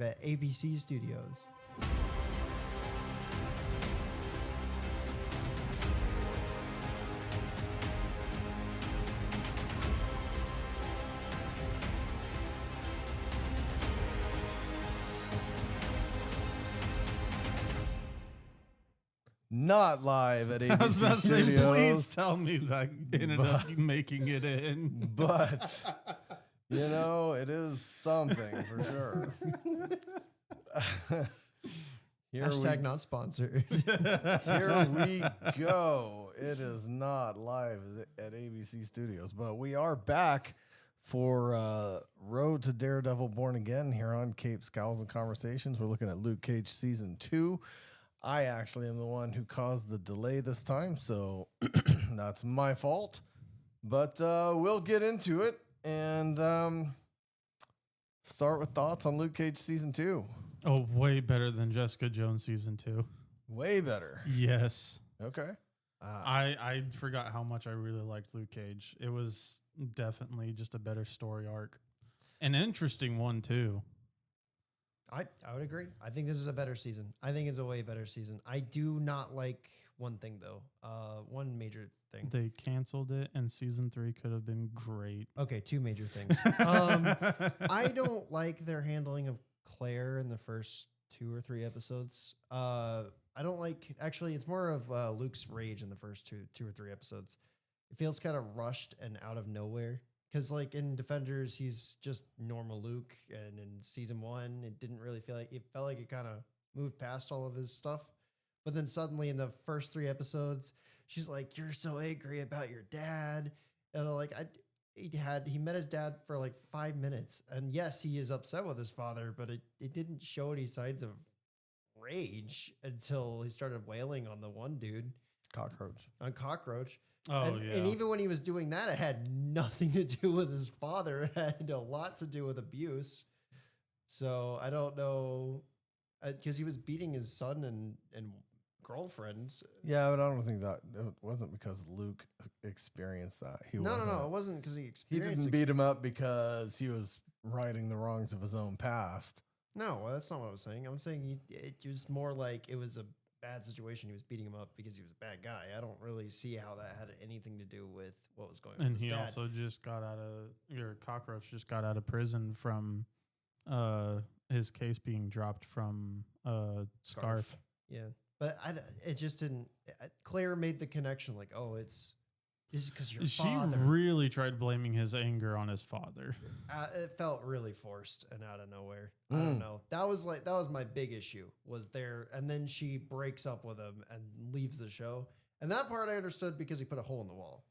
live at ABC Studios. Not live at ABC I was about to say, Studios. please tell me that ended up making it in. But you know, it is something for sure. Hashtag not sponsored. Here we go. It is not live at ABC Studios, but we are back for Road to Daredevil Born Again here on Cape Scowls and Conversations. We're looking at Luke Cage Season 2. I actually am the one who caused the delay this time, so that's my fault. But we'll get into it and start with thoughts on Luke Cage Season 2. Oh, way better than Jessica Jones season 2. Way better. Yes. Okay. I forgot how much I really liked Luke Cage. It was definitely just a better story arc. An interesting one, too. I would agree. I think this is a better season. I think it's a way better season. I do not like one thing, though. One major thing. They canceled it, and season 3 could have been great. Okay, two major things. I don't like their handling of Claire in the first 2 or 3 episodes. I don't like, actually, it's more of Luke's rage in the first two or three episodes. It feels kind of rushed and out of nowhere. Because like in Defenders, he's just normal Luke. And in season 1, it didn't really feel like, it felt like it kind of moved past all of his stuff. But then suddenly in the first 3 episodes, she's like, "You're so angry about your dad." And I'm like, he met his dad for like 5 minutes. And yes, he is upset with his father, but it didn't show any signs of rage until he started wailing on the one dude. On Cockroach. Oh, And even when he was doing that, it had nothing to do with his father. It had a lot to do with abuse. So I don't know, because he was beating his son and girlfriends. Yeah, but I don't think that it wasn't because Luke experienced that. No, it wasn't because he He experienced. didn't beat him up because he was righting the wrongs of his own past. No, well, that's not what I was saying. I'm saying it was more like it was a bad situation. He was beating him up because he was a bad guy. I don't really see how that had anything to do with what was going on. And with he his dad. also just got out of, your Cockroach just got out of prison from his case being dropped from Scarf. Yeah, but it just didn't. Claire made the connection like, oh, this is because your She father. really tried blaming his anger on his father. It felt really forced and out of nowhere. I don't know. That was my big issue was there. And then she breaks up with him and leaves the show. And that part I understood because he put a hole in the wall.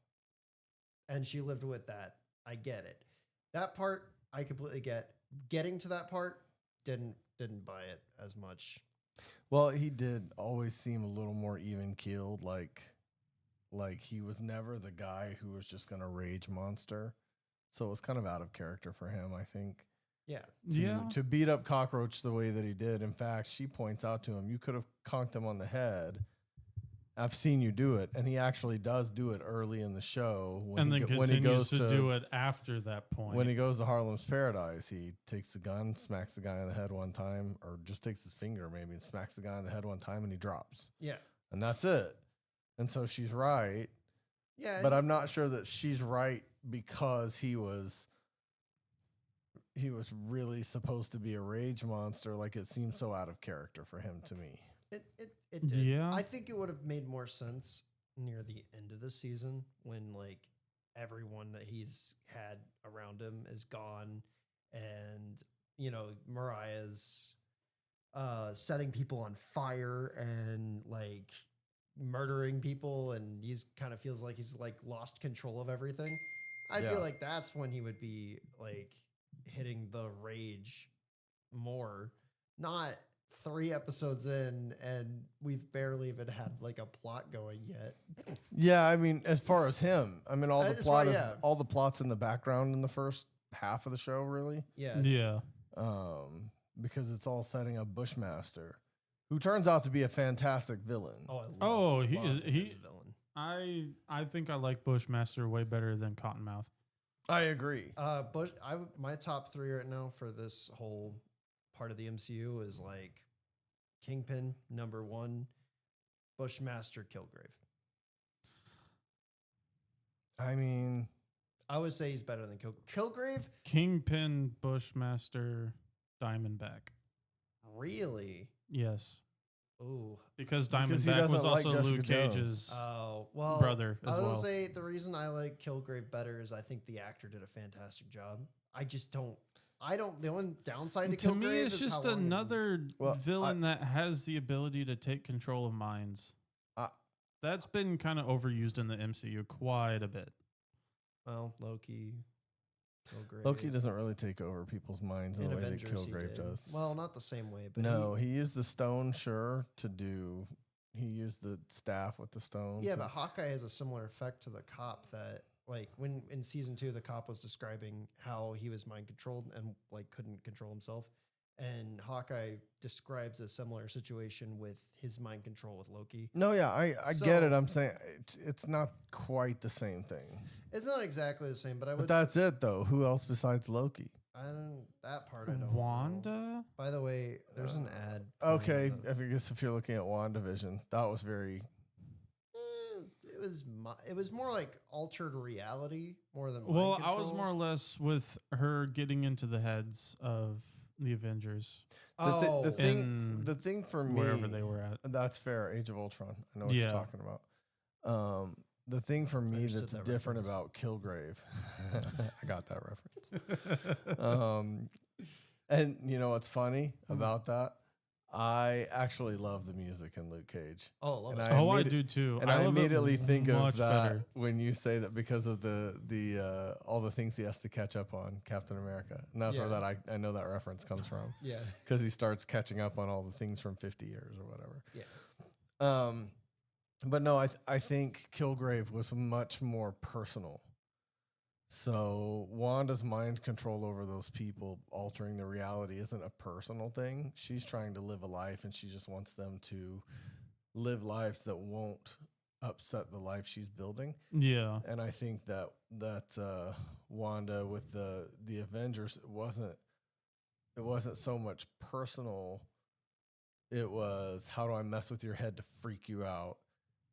And she lived with that. I get it. That part I completely get. Getting to that part didn't buy it as much. Well, he did always seem a little more even keeled, like he was never the guy who was just gonna rage monster. So it was kind of out of character for him, I think. Yeah. To beat up Cockroach the way that he did. In fact, she points out to him, you could have conked him on the head. I've seen you do it, and he actually does do it early in the show. And then continues to do it after that point. When he goes to Harlem's Paradise, he takes the gun, smacks the guy on the head one time, or just takes his finger maybe and smacks the guy on the head one time, and he drops. Yeah. And that's it. And so she's right. Yeah. But I'm not sure that she's right because he was really supposed to be a rage monster. Like it seemed so out of character for him to me. It did. Yeah. I think it would have made more sense near the end of the season when like everyone that he's had around him is gone and you know Mariah's setting people on fire and like murdering people and he's kind of feels like he's like lost control of everything. I feel like that's when he would be like hitting the rage more, not 3 episodes in and we've barely even had like a plot going yet. Yeah, I mean, as far as him, I mean, all the plots in the background in the first half of the show, really. Yeah. Because it's all setting up Bushmaster, who turns out to be a fantastic villain. He is a villain. I think I like Bushmaster way better than Cottonmouth. I agree. My top 3 right now for this whole part of the MCU is like Kingpin, number one, Bushmaster, Kilgrave. I mean, I would say he's better than Kilgrave. Kingpin, Bushmaster, Diamondback. Really? Yes. Oh. Because Because he Diamondback was doesn't like also Jessica Luke Jones. Cage's Well, brother as I would well. say the reason I like Kilgrave better is I think the actor did a fantastic job. I just don't. The only downside to To Kilgrave me, it's is just how long his- another Well, villain that has the ability to take control of minds. I- That's been kind of overused in the MCU quite a bit. Well, Loki, Kilgrave. Loki doesn't really take over people's minds in In the way that Avengers he Kilgrave did. does. Well, not the same way, but No, he used the stone, sure, to do. He used the staff with the stone. yeah, to- but Hawkeye has a similar effect to the cop that, like, when in season 2, the cop was describing how he was mind controlled and like couldn't control himself, and Hawkeye describes a similar situation with his mind control with Loki. No, yeah, I get So- it. I'm saying it's not quite the same thing. It's not exactly the same, but I would. But that's it, though. Who else besides Loki? I don't. That part I don't. know. Wanda? By the way, there's an ad. playing Okay, on the- if you're looking at WandaVision, that was very. It was more like altered reality more than. Well, mind I was control. more or less with her getting into the heads of the Avengers, Oh, The thing for me, wherever they were at. that's fair. Age of Ultron. I know what you're Yeah. talking about. The thing for me understood that's that different reference. about Kilgrave, I got that reference. And you know what's funny about that? I actually love the music in Luke Cage. oh, love and it. I do too. And I love it immediately think of much that better. when you say that because of the all the things he has to catch up on Captain America, and that's where Yeah. that I know that reference comes from Yeah, because he starts catching up on all the things from 50 years or whatever. yeah. But no, I think Kilgrave was much more personal. So Wanda's mind control over those people altering the reality isn't a personal thing. She's trying to live a life, and she just wants them to live lives that won't upset the life she's building. Yeah. And I think that Wanda with the Avengers, it wasn't so much personal. It was, how do I mess with your head to freak you out?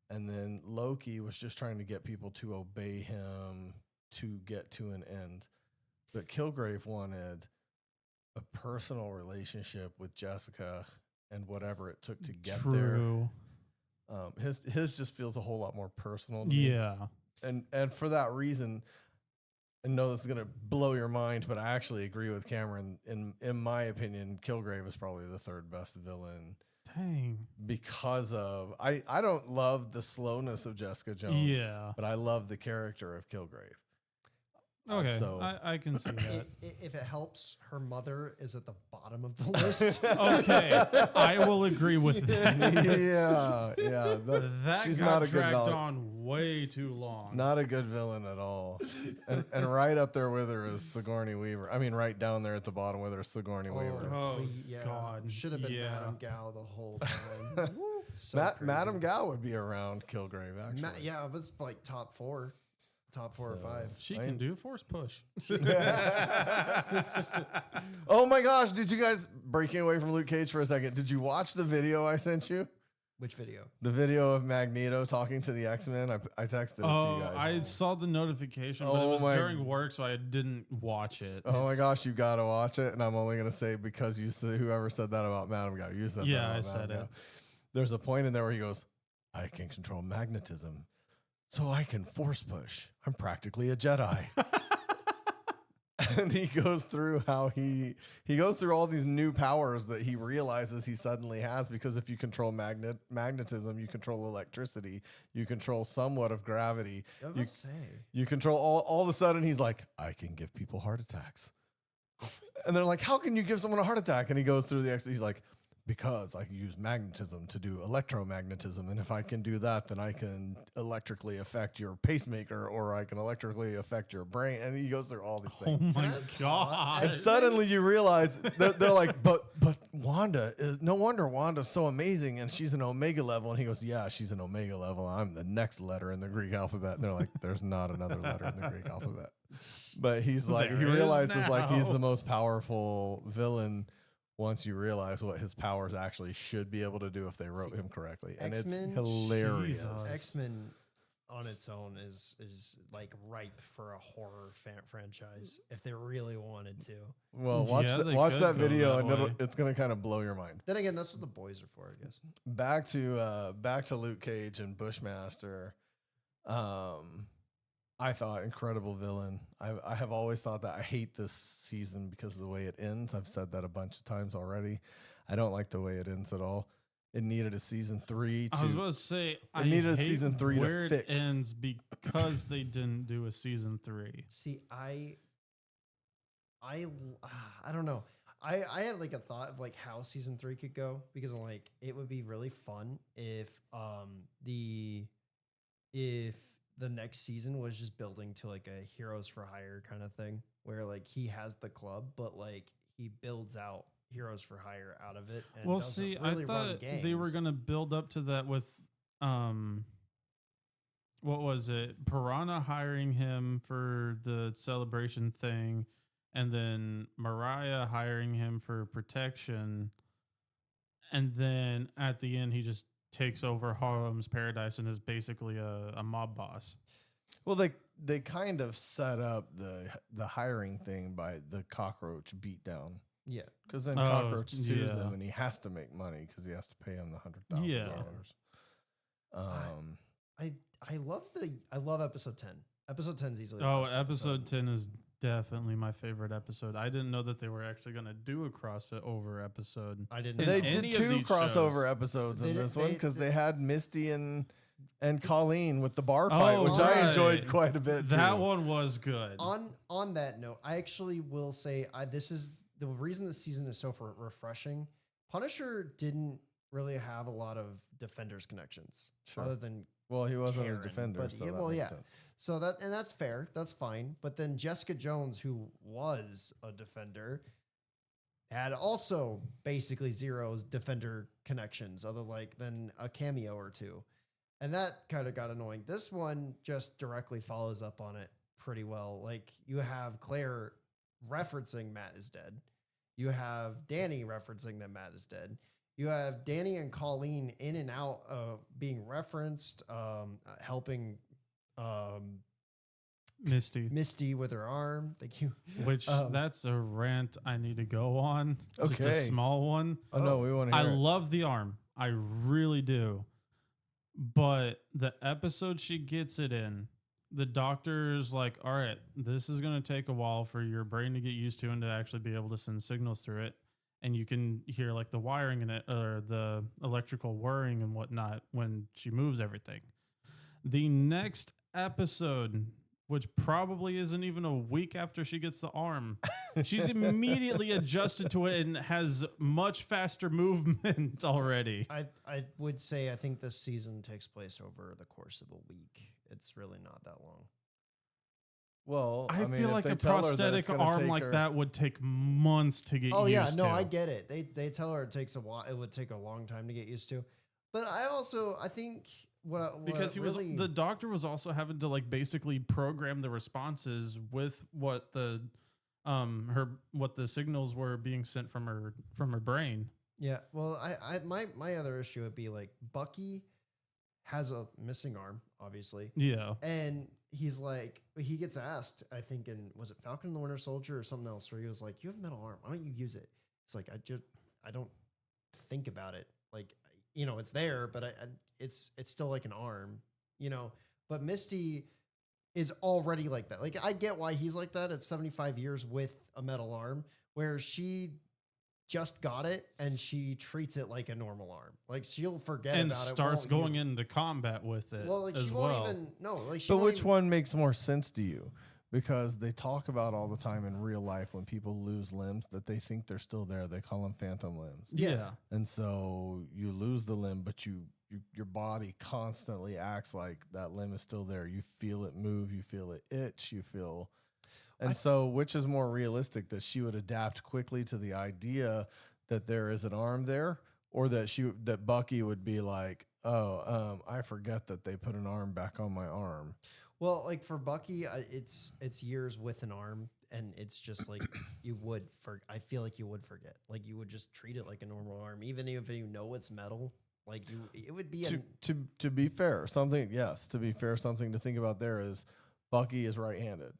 And then Loki was just trying to get people to obey him to get to an end. But Kilgrave wanted a personal relationship with Jessica and whatever it took to get True. there. His just feels a whole lot more personal to me. Yeah. And for that reason, I know this is gonna blow your mind, but I actually agree with Cameron. In my opinion, Kilgrave is probably the third best villain Dang. because of I don't love the slowness of Jessica Jones, Yeah. but I love the character of Kilgrave. Okay. so- I can see that. If it helps, her mother is at the bottom of the list. Okay. I will agree with that. yeah. That she's got not a good dragged villain. on way too long. Not a good villain at all. And right up there with her is Sigourney Weaver. I mean, right down there at the bottom with her is Sigourney Weaver. Oh, yeah. God. Should have been Yeah. Madame Gao the whole time. So crazy. Madame Gao would be around Kilgrave, actually. Yeah, it was like top four or five. She I can mean- do force push. Oh my gosh, did you guys, breaking away from Luke Cage for a second, did you watch the video I sent you? Which video? The video of Magneto talking to the X-Men? I texted it to Oh, you guys. I saw the notification, but Oh it was my- during work, so I didn't watch it. Oh my It's- gosh, you gotta watch it. And I'm only gonna say because you said, whoever said that about Madame Gao, you said that Yeah, about I said Madame it. Gao. There's a point in there where he goes, I can control magnetism, so I can force push. I'm practically a Jedi. And he goes through how he goes through all these new powers that he realizes he suddenly has, because if you control magnetism, you control electricity, you control somewhat of gravity, I you, must say. you control all of a sudden he's like, I can give people heart attacks. And they're like, how can you give someone a heart attack? And he goes through he's like, because I can use magnetism to do electromagnetism. And if I can do that, then I can electrically affect your pacemaker, or I can electrically affect your brain. And he goes through all these Oh things. my That's god! And suddenly you realize they're like, but Wanda is, no wonder Wanda's so amazing and she's an Omega level. And he goes, yeah, she's an Omega level. I'm the next letter in the Greek alphabet. And they're like, there's not another letter in the Greek alphabet. But he's like, There he is realizes like he's now. the most powerful villain once you realize what his powers actually should be able to do if they wrote him correctly. And X-Men, it's hilarious. Jesus. X-Men on its own is like ripe for a horror franchise if they really wanted to. Well, watch Yeah, they watch could that go video that and way. it's going to kind of blow your mind. Then again, that's what the boys are for, I guess. Back to Luke Cage and Bushmaster. I thought incredible villain. I have always thought that. I hate this season because of the way it ends. I've said that a bunch of times already. I don't like the way it ends at all. It needed a season 3 to I was about to say I needed a hate season 3 to where fix. it ends because they didn't do a season 3. See, I don't know. I had like a thought of like how season 3 could go because I'm like it would be really fun if the next season was just building to like a Heroes for Hire kind of thing where like he has the club but like he builds out Heroes for Hire out of it. And Well, doesn't see, really I run thought they were gangs. gonna build up to that with what was it? Piranha hiring him for the celebration thing, and then Mariah hiring him for protection, and then at the end he just takes over Harlem's Paradise and is basically a mob boss. Well, they kind of set up the hiring thing by the cockroach beatdown. Yeah. Because then Oh, Cockroach sues yeah. him and he has to make money because he has to pay him the $100,000. Yeah. I love episode 10. Episode 10 is easily the Oh, best episode 10 is definitely my favorite episode. I didn't know that they were actually going to do a crossover episode. I didn't In They know. did any of 2 these crossover shows. episodes They in did- this one they- because they- they had Misty and Colleen with the bar fight, Oh, which I enjoyed right. quite a bit. That too. one was good. On that note, I actually will say this is the reason this season is so refreshing. Punisher didn't really have a lot of Defenders connections Sure. other than Well, he wasn't Karen, a defender, but so yeah, that well, makes yeah. sense. so that's fair. That's fine. But then Jessica Jones, who was a Defender, had also basically zero Defender connections other than a cameo or two. And that kind of got annoying. This one just directly follows up on it pretty well. Like you have Claire referencing Matt is dead. You have Danny referencing that Matt is dead. You have Danny and Colleen in and out being referenced, helping Misty with her arm. Thank you. Which Um, that's a rant I need to go on. Just a Okay. small one. Oh, no, we want to I hear it. love the arm. I really do. But the episode she gets it in, the doctor's like, all right, this is going to take a while for your brain to get used to and to actually be able to send signals through it. And you can hear like the wiring in it or the electrical whirring and whatnot when she moves everything. The next episode, which probably isn't even a week after she gets the arm, she's immediately adjusted to it and has much faster movement already. I would say I think this season takes place over the course of a week. It's really not that long. Well, I mean, feel if like they a tell her that it's prosthetic gonna arm take like her- that would take months to get Oh used yeah, to. no, I get it. They tell her it takes a while. It would take a long time to get used to. But I think what Because he really, was the doctor was also having to like basically program the responses with what the what the signals were being sent from her brain. yeah. Well, my other issue would be like Bucky has a missing arm, obviously, Yeah. and he's like he gets asked, I think, was it Falcon and the Winter Soldier or something else, where he was like, "You have a metal arm. Why don't you use it?" It's like I don't think about it. Like it's there, but it's still like an arm, But Misty is already like that. Like I get why he's like that at 75 years with a metal arm, where she just got it and she treats it like a normal arm. Like she'll forget And about it. starts won't going use into combat with it Well, like as she well. won't even no. Like she But won't which even- one makes more sense to you? Because they talk about all the time in real life when people lose limbs that they think they're still there. They call them phantom limbs. Yeah. And so you lose the limb, but your body constantly acts like that limb is still there. You feel it move, you feel it itch, you feel. And so which is more realistic, that she would adapt quickly to the idea that there is an arm there, or that Bucky would be like, "Oh, I forget that they put an arm back on my arm." Well, like for Bucky, it's years with an arm. and it's just like I feel like you would forget. Like you would just treat it like a normal arm, even if you know it's metal. Like it would be To be fair, something something to think about there is Bucky is right-handed.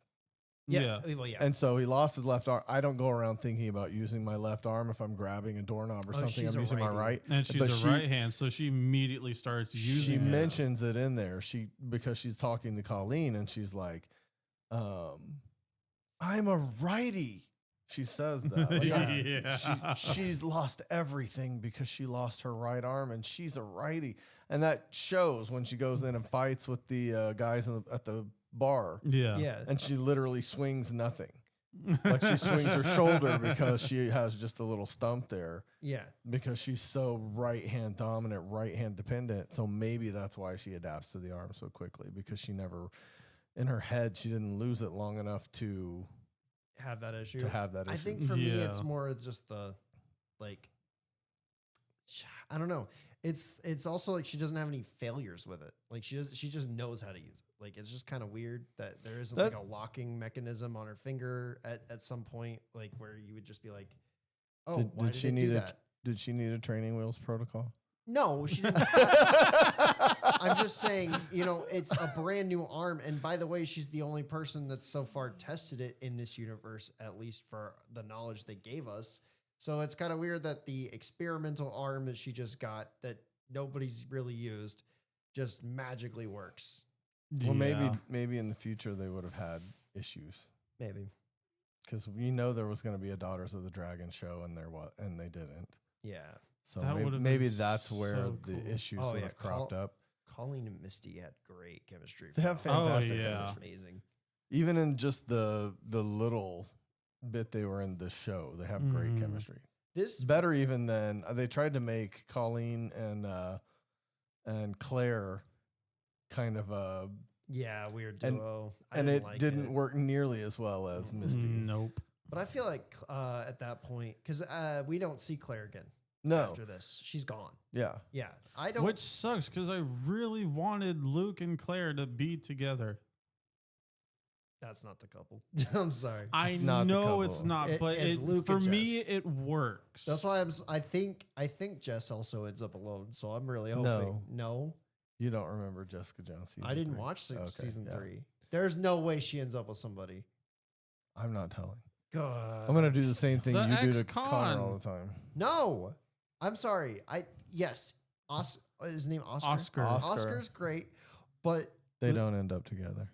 Yeah. Well, yeah. And so he lost his left arm. I don't go around thinking about using my left arm if I'm grabbing a doorknob or something. she's I'm a using my righty. right. And she's But a right hand, so she immediately starts She using it. mentions it in there. Because she's talking to Colleen and she's like, I'm a righty. She says that. Like, Yeah. she's lost everything because she lost her right arm and she's a righty. And that shows when she goes in and fights with the guys at the bar. Yeah. Yeah. And she literally swings nothing. Like she swings her shoulder because she has just a little stump there Yeah. because she's so right hand dominant, right hand dependent. So maybe that's why she adapts to the arm so quickly, because she never, in her head, she didn't lose it long enough to Have that issue. have that issue. I think for me, it's Yeah. more just the, like, I don't know. It's also like she doesn't have any failures with it. Like she just knows how to use it. Like it's just kind of weird that there isn't like a locking mechanism on her finger at some point, like where you would just be like, oh, why did she need that? Did she need a training wheels protocol? No, she didn't. I'm just saying, it's a brand new arm. And by the way, she's the only person that's so far tested it in this universe, at least for the knowledge they gave us. So it's kind of weird that the experimental arm that she just got that nobody's really used just magically works. Well, maybe in the future they would have had issues, Maybe. because there was going to be a Daughters of the Dragon show, and they didn't. Yeah. So That would've maybe been that's where so the cool. issues Oh, would yeah, have cropped up. Colleen and Misty had great chemistry. They have for a while. fantastic Oh, yeah. chemistry. Amazing. Even in just the little bit they were in this show, they have great Mhm. chemistry. This Better even than they tried to make Colleen and Claire kind of a, weird and- duo. and it didn't work nearly as well as Misty. Nope. But I feel like at that point, because we don't see Claire again No, after this. She's gone. yeah, Yeah. I don't. Which sucks because I really wanted Luke and Claire to be together. That's not the couple. I'm sorry. I not the know it's couple. not, It- but it's Luke for and me Jess. it works. That's why I think Jess also ends up alone. So I'm really hoping. No. No. you don't remember Jessica Jones season I didn't 3. watch Okay, season yeah. 3. There's no way she ends up with somebody. I'm not telling. God. I'm gonna do the same thing The you do to ex-con. Connor all the time. No. I'm sorry. Yes. Is his name Oscar? Oscar. Oscar's great, but They Luke- don't end up together.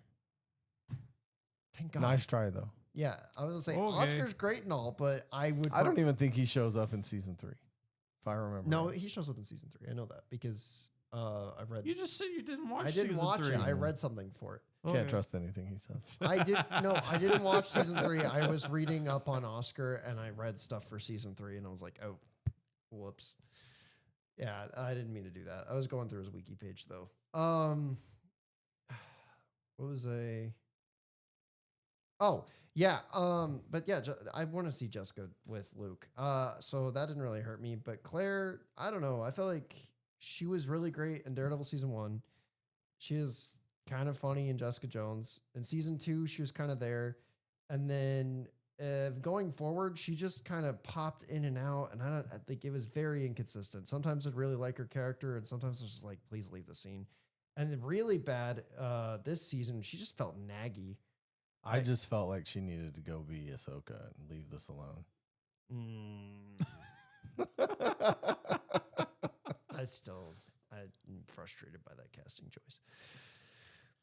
thank God. Nice try though. Yeah, I was gonna say Okay. Oscar's great and all, but I would. I don't even think he shows up in season 3, if I remember. No, right. he shows up in season 3. I know that because I read. You just said you didn't watch. I didn't season watch 3. it. I read something for it. Can't Okay. trust anything he says. I didn't watch season 3. I was reading up on Oscar and I read stuff for season 3 and I was like, oh, whoops. Yeah, I didn't mean to do that. I was going through his wiki page though. What was Oh, yeah. But yeah, I want to see Jessica with Luke. So that didn't really hurt me. But Claire, I don't know. I felt like she was really great in Daredevil season 1. She is kind of funny in Jessica Jones. In season 2, she was kind of there. And then going forward, she just kind of popped in and out. And I think it was very inconsistent. Sometimes I'd really like her character. And sometimes I was just like, please leave the scene. And then really bad this season, she just felt naggy. I just felt like she needed to go be Ahsoka and leave this alone. I'm frustrated by that casting choice.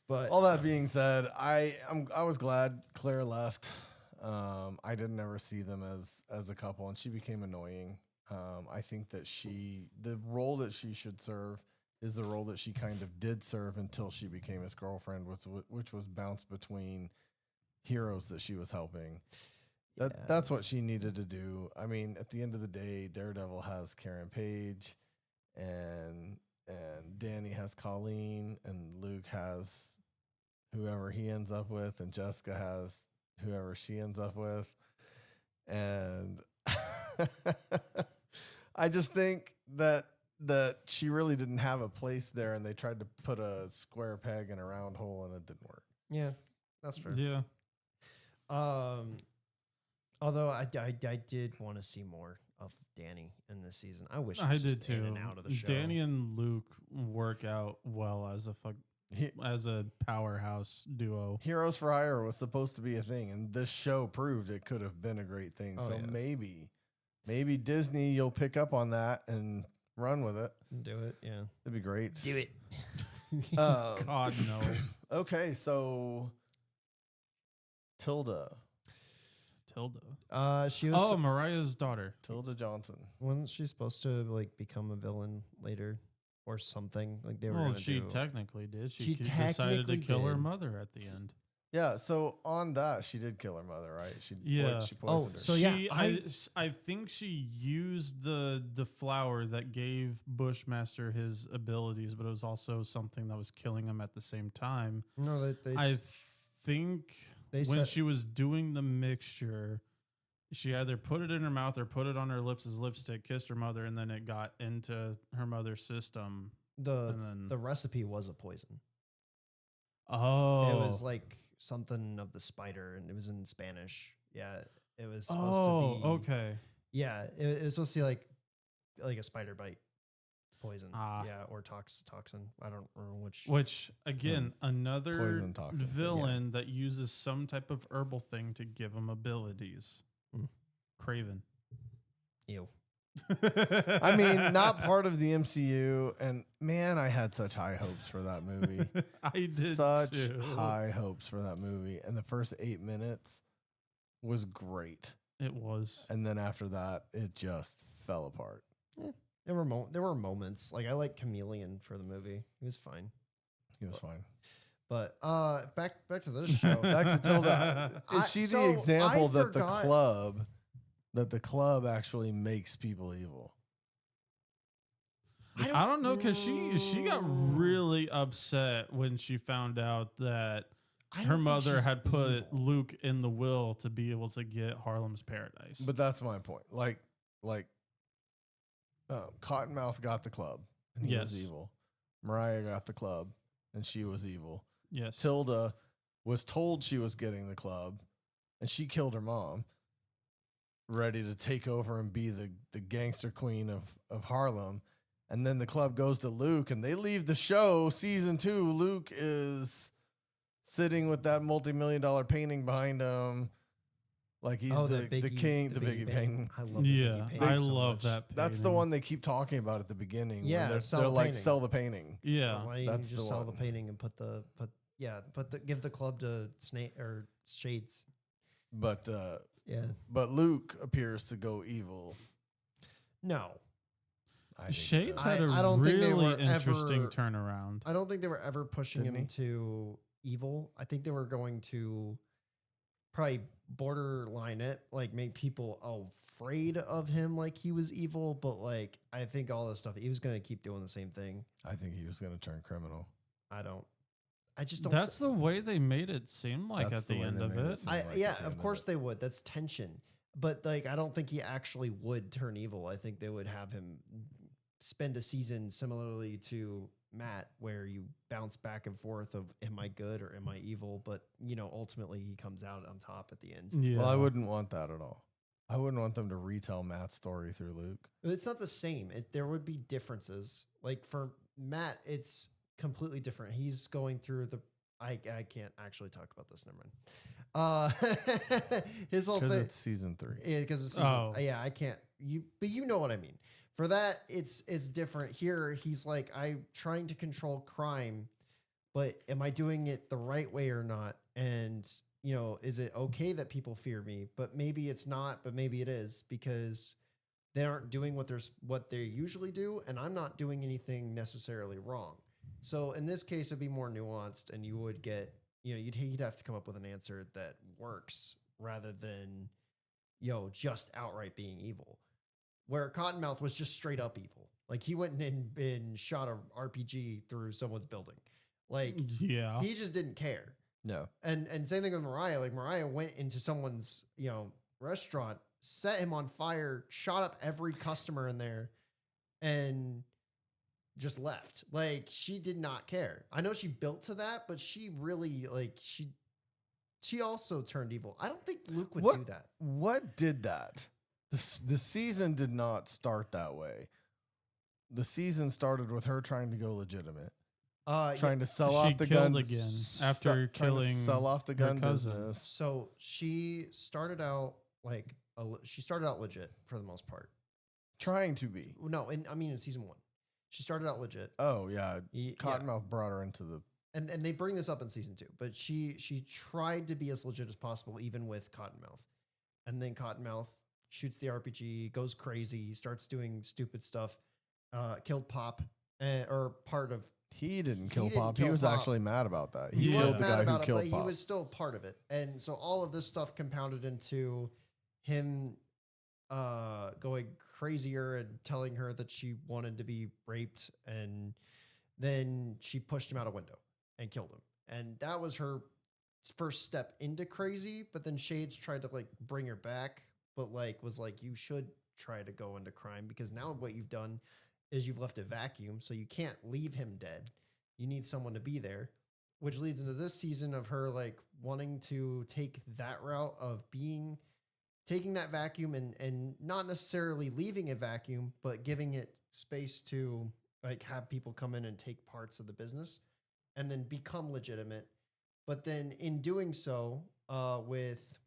But All that being said, I was glad Claire left. I didn't ever see them as a couple, and she became annoying. I think that the role that she should serve is the role that she kind of did serve until she became his girlfriend, which was bounce between heroes that she was helping. That's what she needed to do. I mean, at the end of the day, Daredevil has Karen Page, and Danny has Colleen, and Luke has whoever he ends up with, and Jessica has whoever she ends up with. And I just think that she really didn't have a place there, and they tried to put a square peg in a round hole, and it didn't work. yeah, that's fair. Yeah. Although I did want to see more of Danny in this season. I wish he I was did just in too. and out of the show. Danny and Luke work out well as He- as a powerhouse duo. Heroes for Hire was supposed to be a thing, and this show proved it could have been a great thing. Oh, So yeah. maybe Disney, you'll pick up on that and run with it. Do it, yeah. It'd be great. Do it. God no. Okay, so Tilda Tilda. She was. Oh, Mariah's daughter. Tilda Johnson. Wasn't she supposed to like become a villain later or something? Like they were. Well, gonna she do. technically did. She decided to technically kill her did. mother at the end. Yeah, so on that, she did kill her mother, right? She Yeah. she poisoned her. So yeah, She, I think she used the flower that gave Bushmaster his abilities, but it was also something that was killing him at the same time. No, they. I think They when said- she was doing the mixture, she either put it in her mouth or put it on her lips as lipstick, kissed her mother, and then it got into her mother's system. And then the recipe was a poison. oh, It was like something of the spider, and it was in Spanish. Yeah, it was supposed oh, to be. okay. Yeah, it was supposed to be like a spider bite poison. Ah. Yeah, or toxin. I don't remember which. Which again, another Poison toxins, yeah. villain that uses some type of herbal thing to give him abilities. Mm. Craven. Ew. I mean, not part of the MCU, and man, I had such high hopes for that movie. I did Such too. high hopes for that movie, and the first 8 minutes was great, It was. and then after that, it just fell apart. There were moments like I like Chameleon for the movie. He was fine. He was fine. But back to this show. Back to Tilda. Is she So the example I that forgot- the club actually makes people evil? I don't know because she got really upset when she found out that I don't her think mother she's had put evil. Luke in the will to be able to get Harlem's Paradise. But that's my point. Cottonmouth got the club, and he was Yes. evil. Mariah got the club, and she was evil. yes, Tilda was told she was getting the club, and she killed her mom, ready to take over and be the gangster queen of Harlem. And then the club goes to Luke, and they leave the show. Season 2, Luke is sitting with that multi-million-dollar painting behind him, like he's the king, the Biggie painting. I love yeah, the Biggie painting I so love much. that. That's the painting. one they keep talking about at the beginning. when Yeah, they're, sell they're the like, painting. sell the painting. Yeah, Why didn't That's you just the sell the one. painting and give the club to Snake or Shades? But Yeah. Luke appears to go evil. No, I think he Shades does. had a I don't think they really were interesting ever- turnaround. I don't think they were ever pushing Didn't him he? to evil. I think they were going to probably borderline it, like make people afraid of him, like he was evil. But like, I think all this stuff, he was going to keep doing the same thing. I think he was going to turn criminal. I just don't. That's the way they made it seem like That's at the the way end they of made it it. seem. like at yeah, the end of of course it. they would. That's tension. But like, I don't think he actually would turn evil. I think they would have him spend a season similarly to Matt, where you bounce back and forth of am I good or am I evil? But ultimately he comes out on top at the end. Yeah, Well, I wouldn't want that at all. I wouldn't want them to retell Matt's story through Luke. But it's not the same. There would be differences. Like for Matt, it's completely different. He's going through I can't actually talk about this. Never mind. His whole Because thing. it's season 3. Yeah, because it's season. Oh. Yeah, I can't. But you know what I mean. For that, it's different. Here, he's like, I'm trying to control crime, but am I doing it the right way or not? And is it okay that people fear me? But maybe it's not. But maybe it is because they aren't doing what they usually do, and I'm not doing anything necessarily wrong. So in this case, it'd be more nuanced, and you would get, you'd have to come up with an answer that works rather than, just outright being evil. Where Cottonmouth was just straight up evil. Like he went and shot a RPG through someone's building. Like yeah. he just didn't care. No. And same thing with Mariah. Like Mariah went into someone's, restaurant, set him on fire, shot up every customer in there, and just left. Like she did not care. I know she built to that, but she really she also turned evil. I don't think Luke would What- do that. What did that? The season did not start that way. The season started with her trying to go legitimate, trying to sell She off the killed gun again se- after trying to killing sell off the her gun cousin. business. So she started out like she started out legit for the most part. Trying to be. No, I mean in season 1, she started out legit. Oh yeah, Yeah. Cottonmouth brought her into the. And they bring this up in season 2, but she tried to be as legit as possible, even with Cottonmouth. And then Cottonmouth shoots the RPG, goes crazy, starts doing stupid stuff, killed Pop, or part of. He didn't kill didn't Pop. kill he was Pop. actually mad about that. He Yeah. was killed the mad guy who about it, killed but Pop. he was still part of it. And so all of this stuff compounded into him going crazier and telling her that she wanted to be raped, and then she pushed him out a window and killed him. And that was her first step into crazy. But then Shades tried to like bring her back, but like was like, you should try to go into crime, because now what you've done is you've left a vacuum, so you can't leave him dead. You need someone to be there, which leads into this season of her like wanting to take that route of taking that vacuum and not necessarily leaving a vacuum, but giving it space to like have people come in and take parts of the business and then become legitimate. But then in doing so, with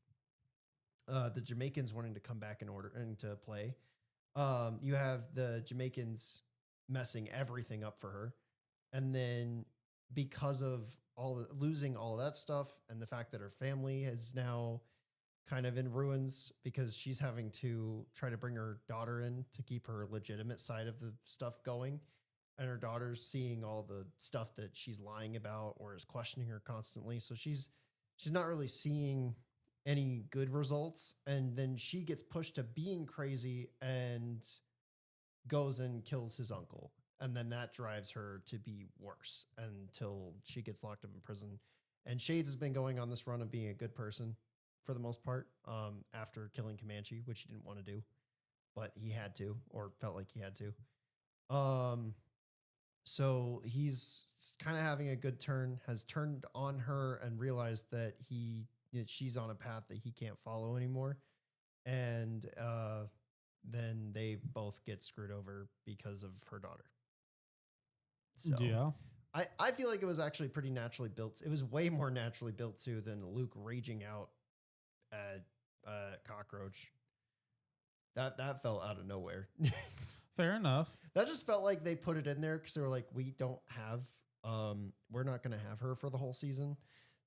the Jamaicans wanting to come back into play, you have the Jamaicans messing everything up for her. And then because of losing all of that stuff and the fact that her family is now kind of in ruins because she's having to try to bring her daughter in to keep her legitimate side of the stuff going. And her daughter's seeing all the stuff that she's lying about or is questioning her constantly. So she's not really seeing any good results. And then she gets pushed to being crazy and goes and kills his uncle. And then that drives her to be worse until she gets locked up in prison. And Shades has been going on this run of being a good person for the most part, after killing Comanche, which he didn't want to do, but he had to, or felt like he had to. So he's kind of having a good turn, has turned on her and realized that she's on a path that he can't follow anymore. And then they both get screwed over because of her daughter. So Yeah. I feel like it was actually pretty naturally built. It was way more naturally built too than Luke raging out at Cockroach. That fell out of nowhere. Fair enough. That just felt like they put it in there because they were like, we're not going to have her for the whole season,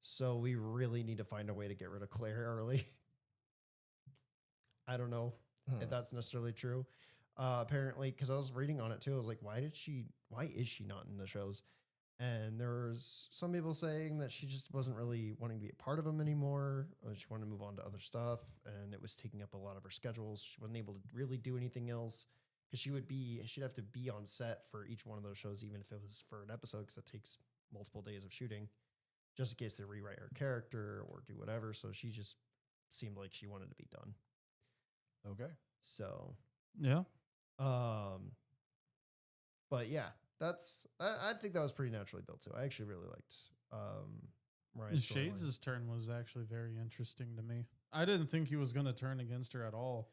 so we really need to find a way to get rid of Claire early. I don't know if that's necessarily true. Apparently, because I was reading on it too, I was like, why is she not in the shows? And there was some people saying that she just wasn't really wanting to be a part of them anymore. Or she wanted to move on to other stuff, and it was taking up a lot of her schedules. She wasn't able to really do anything else because she'd have to be on set for each one of those shows, even if it was for an episode, because it takes multiple days of shooting, just in case they rewrite her character or do whatever. So she just seemed like she wanted to be done. Okay. So, Yeah. but yeah, I think that was pretty naturally built too. I actually really liked Mariah's storyline. Shades' turn was actually very interesting to me. I didn't think he was going to turn against her at all.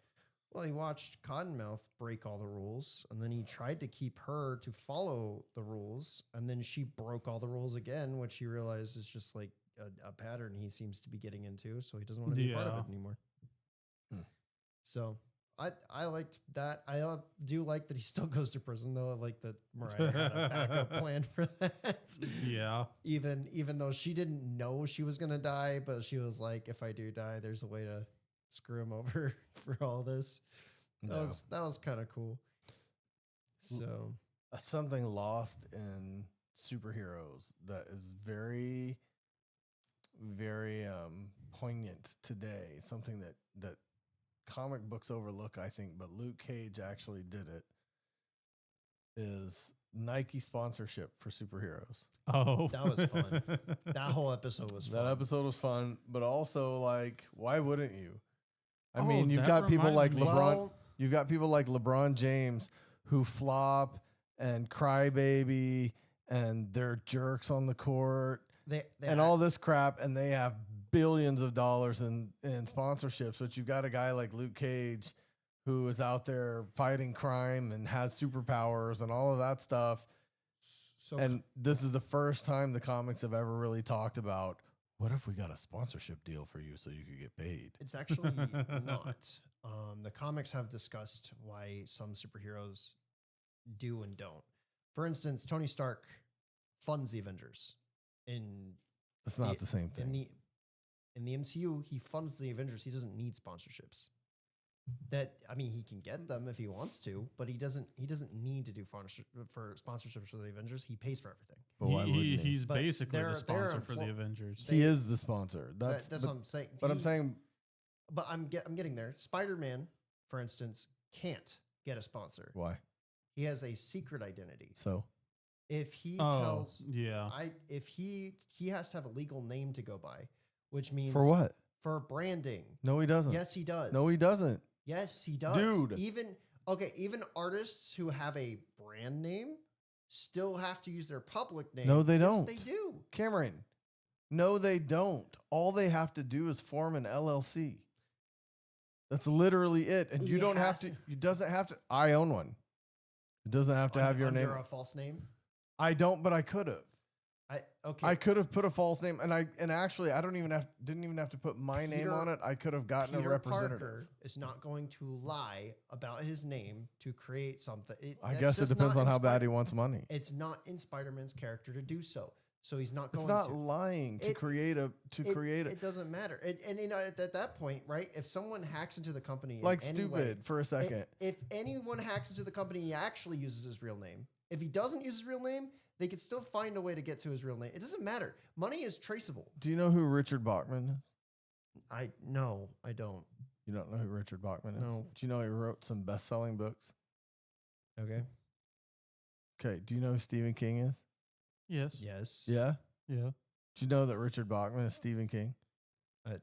Well, he watched Cottonmouth break all the rules, and then he tried to keep her to follow the rules, and then she broke all the rules again, which he realized is just like a pattern he seems to be getting into, so he doesn't want to be a part of it anymore. So I liked that. I do like that he still goes to prison, though. I like that Mariah had a backup plan for that. Yeah. Even though she didn't know she was gonna die, but she was like, if I do die, there's a way to screw him over for all this. That was kind of cool. So Something lost in superheroes that is very, very poignant today. Something that comic books overlook, I think, but Luke Cage actually did it, is Nike sponsorship for superheroes. Oh, that was fun. That whole episode was fun. That episode was fun, but also, like, why wouldn't you? I Oh, mean, you've that got people like reminds me. LeBron. Well, You've got people like LeBron James who flop and crybaby and they're jerks on the court they and all this crap, and they have billions of dollars in sponsorships, but you've got a guy like Luke Cage who is out there fighting crime and has superpowers and all of that stuff. So And this is the first time the comics have ever really talked about, what if we got a sponsorship deal for you so you could get paid? it's actually not. The comics have discussed why some superheroes do and don't. For instance, Tony Stark funds the Avengers. It's not the same thing. In the MCU, he funds the Avengers. He doesn't need sponsorships. He can get them if he wants to, but he doesn't need to do sponsorships for the Avengers. He pays for everything. But why wouldn't he? He's But basically they're- the sponsor they're for the Avengers. He is the sponsor. That's but, what I'm saying. but I'm saying, But I'm getting there. Spider-Man, for instance, can't get a sponsor. why? He has a secret identity. So If he Oh, tells, yeah. if he has to have a legal name to go by, which means for what? For branding. No, he doesn't. Yes, he does. No, he doesn't. Yes, he does. Dude. Even artists who have a brand name still have to use their public name. No, they Yes, don't. they do. Cameron, no, they don't. All they have to do is form an LLC. That's literally it. And you He don't have has to, it doesn't have to. I own one. It doesn't have to have your name. Under a false name. I don't, but I could have. Okay. I could have put a false name, and actually, I didn't even have to put my name Peter- on it. I could have gotten Peter a representative. Parker is not going to lie about his name to create something. I That's guess it just depends not on in how bad he wants money. It's not in Spider-Man's character to do so. So he's not going It's not to. lying to It- create a It doesn't matter. And at that point, right? If someone hacks into the company, in like any stupid way, for a second. If anyone hacks into the company, he actually uses his real name. If he doesn't use his real name, they could still find a way to get to his real name. It doesn't matter. Money is traceable. Do you know who Richard Bachman is? I don't. You don't know who Richard Bachman is? No. Do you know he wrote some best-selling books? Okay. Okay. Do you know who Stephen King is? Yes. Yes. Yeah. Yeah. Do you know that Richard Bachman is Stephen King?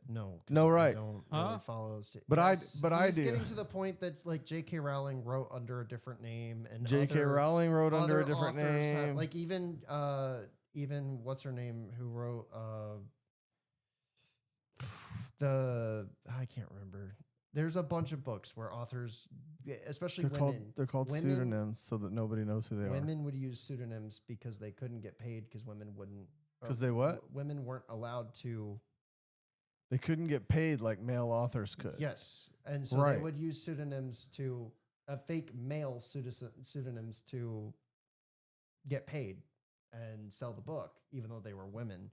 No. 'cause No, I right. don't Huh? really follow. But I he's do. getting to the point that like J.K. Rowling wrote under a different name, and J.K. other- Rowling wrote under other a different authors have- name. like even what's her name who wrote I can't remember. There's a bunch of books where authors, especially women, they're called women- pseudonyms so that nobody knows who they are. women would use pseudonyms because they couldn't get paid because women wouldn't. 'Cause they what? Women weren't allowed to. They couldn't get paid like male authors could. Yes, and so Right. they would use pseudonyms to fake male pseudonyms to get paid and sell the book, even though they were women.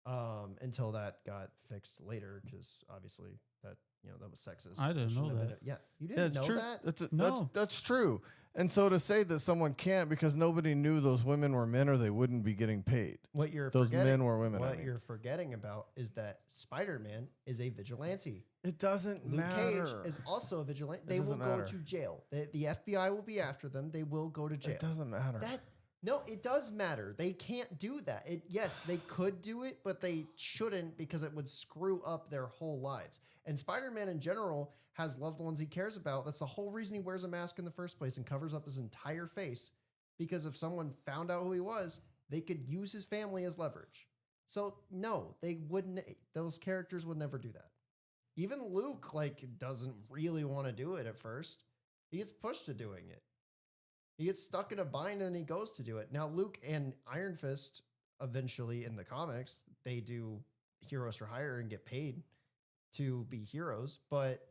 Until that got fixed later, because obviously that that was sexist. I didn't Shouldn't know have that. been yeah, you Yeah, didn't it's know true. that. No. That's true. And so to say that someone can't because nobody knew those women were men or they wouldn't be getting paid. What you're Those forgetting, men were women. I what mean. you're forgetting about is that Spider-Man is a vigilante. It doesn't Luke matter. Cage is also a vigilante. It They will doesn't go matter. to jail. The FBI will be after them. They will go to jail. It doesn't matter. No, it does matter. They can't do that. Yes, they could do it, but they shouldn't because it would screw up their whole lives. And Spider-Man in general has loved ones he cares about. That's the whole reason he wears a mask in the first place and covers up his entire face. Because if someone found out who he was, they could use his family as leverage. So no, they wouldn't. Those characters would never do that. Even Luke doesn't really want to do it at first. He gets pushed to doing it. He gets stuck in a bind and then he goes to do it. Now, Luke and Iron Fist, eventually in the comics, they do Heroes for Hire and get paid to be heroes, but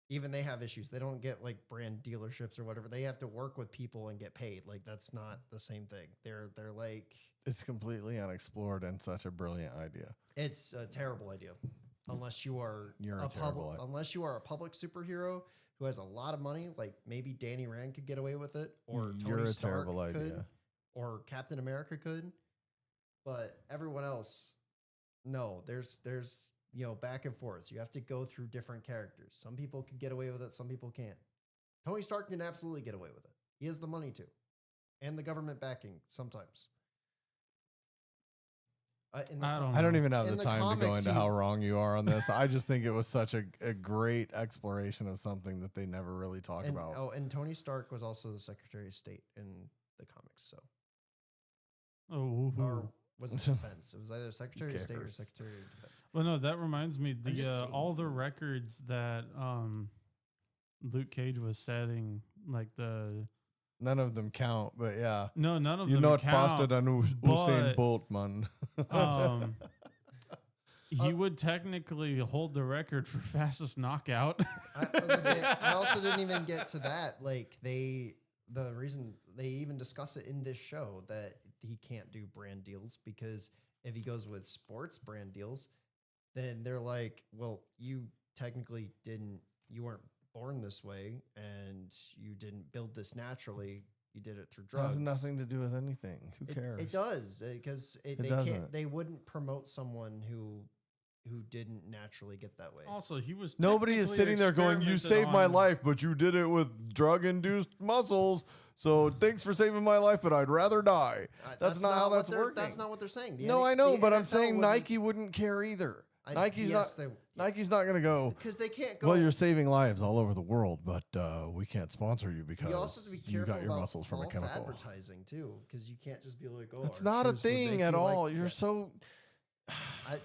even they have issues. They don't get brand dealerships or whatever. They have to work with people and get paid. That's not the same thing. They're It's completely unexplored and such a brilliant idea. it's a terrible idea. Unless you are You're a terrible idea. unless you are a public superhero who has a lot of money, like maybe Danny Rand could get away with it, or You're Tony a Stark terrible idea. could, or Captain America could, but everyone else, no. There's back and forth. You have to go through different characters. Some people can get away with it, some people can't. Tony Stark can absolutely get away with it. He has the money to, and the government backing sometimes. I don't even have in the the time to go comics, into he- how wrong you are on this. I just think it was such a great exploration of something that they never really talk And, about. and Tony Stark was also the Secretary of State in the comics. So, Oh, or was it defense? It was either Secretary of State or cares? Secretary of Defense. Well, no, that reminds me I'm just saying. all the records that Luke Cage was setting, like the None of them count, but yeah. none of You're them not count, faster than Usain but- Bolt, man. He would technically hold the record for fastest knockout. I was gonna say, I also didn't even get to that. Like the reason they even discuss it in this show that he can't do brand deals because if he goes with sports brand deals, then they're like, well, you technically you weren't born this way and you didn't build this naturally. You did it through It drugs. has nothing to do with anything. Who cares? It does because they doesn't. can't. They wouldn't promote someone who didn't naturally get that way. Also, he was Nobody is technically sitting there going, "You experimented saved my on- life, but you did it with drug-induced muscles. So thanks for saving my life, but I'd rather die." That's not how what that's they're- working. That's not what they're saying. The No, N- I know, the but I'm NFL saying wouldn't- Nike wouldn't care either. Nike's Nike's not going to go, because they can't go. "Well, you're saving lives all over the world, but we can't sponsor you because you also have to be you careful got your about muscles from a false chemical." advertising too, because you can't just be like, "Oh, It's our not a shoes would make thing at you like-" all. You're Yeah. so.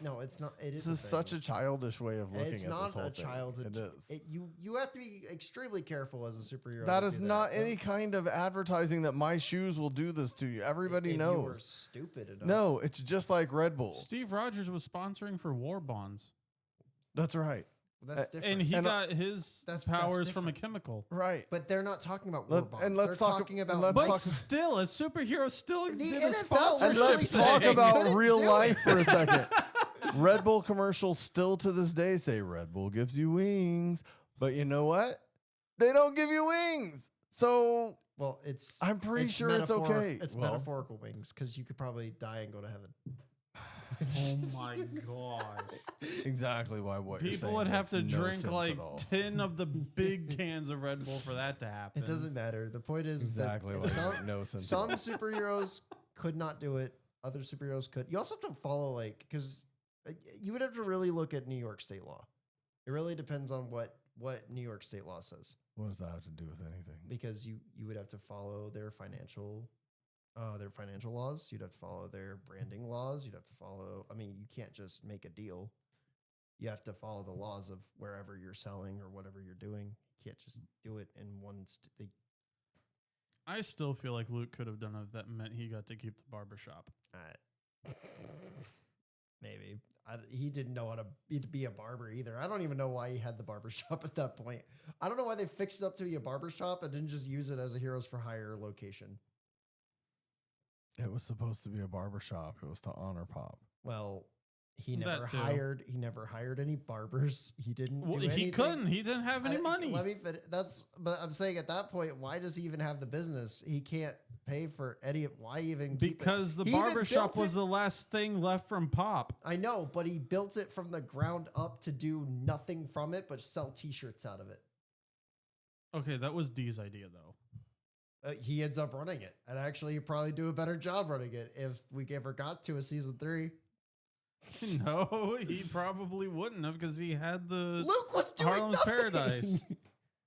No, it's not. It is. This is such a childish way of looking It's at not this whole a thing. childhood. It is. You have to be extremely careful as a superhero. That to is do not So any kind of advertising that my shoes will do this to you. Everybody if You were knows. stupid enough. No, it's just like Red Bull. Steve Rogers was sponsoring for war bonds, That's right. that's different. and he And, got his that's powers from a different. chemical. Right. But they're not talking about war Let- bonds. and let's They're talk- talking and about. let's But talk- still, a superhero still The did a NFL sponsorship. And literally let's said talk they about couldn't real do it. life for a second. Red Bull commercials still to this day say Red Bull gives you wings, but you know what? They don't give you wings. So Well, it's. I'm pretty sure it's okay. It's Well- metaphorical wings because you could probably die and go to heaven. Oh my god! exactly why what you're People saying would have makes to no drink sense at like all. 10 of the big cans of Red Bull for that to happen. It doesn't matter. The point is exactly that why some, it makes no sense. at some all. superheroes could not do it. Other superheroes could. You also have to follow because you would have to really look at New York state law. It really depends on what New York state law says What does that have to do with anything? because you would have to follow their financial laws. You'd have to follow their branding laws. You'd have to follow. I mean, you can't just make a deal. You have to follow the laws of wherever you're selling or whatever you're doing. You can't just do it in one. I still feel like Luke could have done it if that meant he got to keep the barbershop. Maybe he didn't know how to be a barber either. I don't even know why he had the barbershop at that point. I don't know why they fixed it up to be a barbershop and didn't just use it as a Heroes for Hire location. It was supposed to be a barbershop. It was to honor Pop. Well, he That never too. hired any barbers. He didn't. Well, do anything. he couldn't. He didn't have any money. Let me finish. But I'm saying at that point, why does he even have the business? He can't pay for any. Why even? keep it? Because the He even barbershop built was it- the last thing left from Pop. I know, but he built it from the ground up to do nothing from it but sell T-shirts out of it. Okay, that was D's idea though. He ends up running it, and actually, he'd probably do a better job running it if we ever got to a season 3. No, he probably wouldn't have because he had the. Luke was doing Harlem's nothing. Paradise.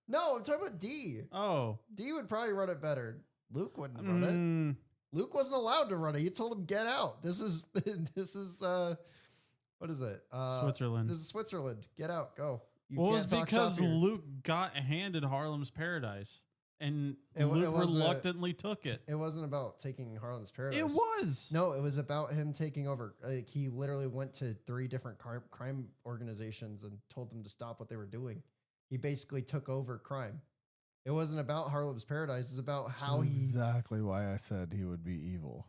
No, I'm talking about D. Oh, D would probably run it better. Luke wouldn't run it. mm, Luke wasn't allowed to run it. He told him get out. This is what is it? Switzerland. This is Switzerland. Get out. Go. You Well, it was can't talk shop because here. Luke got handed Harlem's Paradise, and It wa- Luke it was a- reluctantly took it. It wasn't about taking Harlem's Paradise. It was. No, it was about him taking over. Like, he literally went to 3 different crime organizations and told them to stop what they were doing. He basically took over crime. It wasn't about Harlem's Paradise. It's about how he. exactly why I said he would be evil.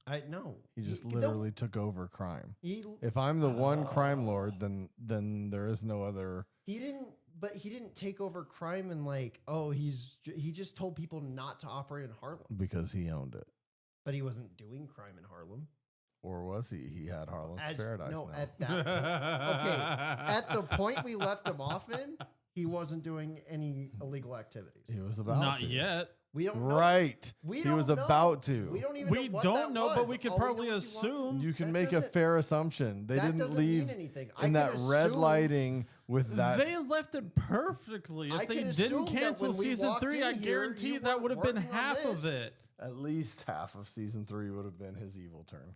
I know. He just no, literally took over crime. He If I'm the one crime lord, then there is no other. he didn't. But he didn't take over crime and like, oh, he just told people not to operate in Harlem. Because he owned it. But he wasn't doing crime in Harlem. Or was he? He had Harlem's Paradise now. At that point, okay, at the point we left him off in, he wasn't doing any illegal activities. He was about Not to. yet. We don't know. Right. We he was don't know. about to. We don't even We know what don't that know, but was. we could All know probably is he walked- assume. You can That make a doesn't- fair assumption. They that didn't doesn't leave mean anything. in that red assume- lighting with that. They left it perfectly. I If they can didn't assume that cancel when we season walked 3, in I here, guarantee you that weren't would have been working on half of this. it. At least half of season 3 would have been his evil turn.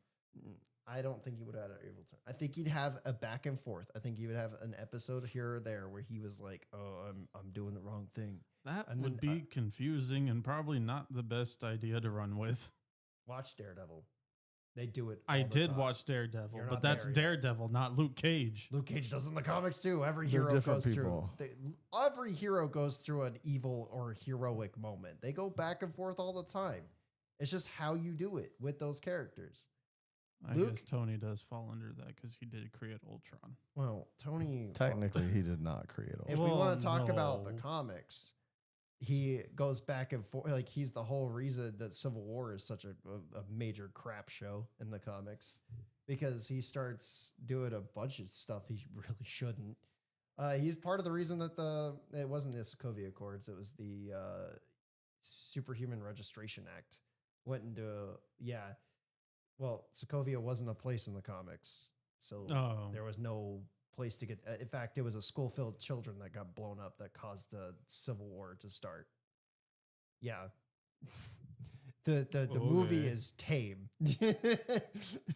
I don't think he would have had an evil turn. I think he'd have a back and forth. I think he would have an episode here or there where he was like, "Oh, I'm doing the wrong thing." That And would then, be confusing and probably not the best idea to run with. Watch Daredevil. They do it. I all the did time. watch Daredevil, You're but not that's there yet. Daredevil, not Luke Cage. Luke Cage does it in the comics too. Every They're hero different goes people. through. Every hero goes through an evil or heroic moment. They go back and forth all the time. It's just how you do it with those characters. I Luke- guess Tony does fall under that because he did create Ultron. Well, Tony. Technically, he did not create all. if we Well, want to talk about the no. comics, he goes back and forth. Like he's the whole reason that Civil War is such a major crap show in the comics, because he starts doing a bunch of stuff he really shouldn't. He's part of the reason that it wasn't the Sokovia Accords. It was the Superhuman Registration Act. Went into well, Sokovia wasn't a place in the comics, so Oh, there was no place to get. In fact, it was a school filled with children that got blown up that caused the Civil War to start. Yeah. The movie Okay. is tame.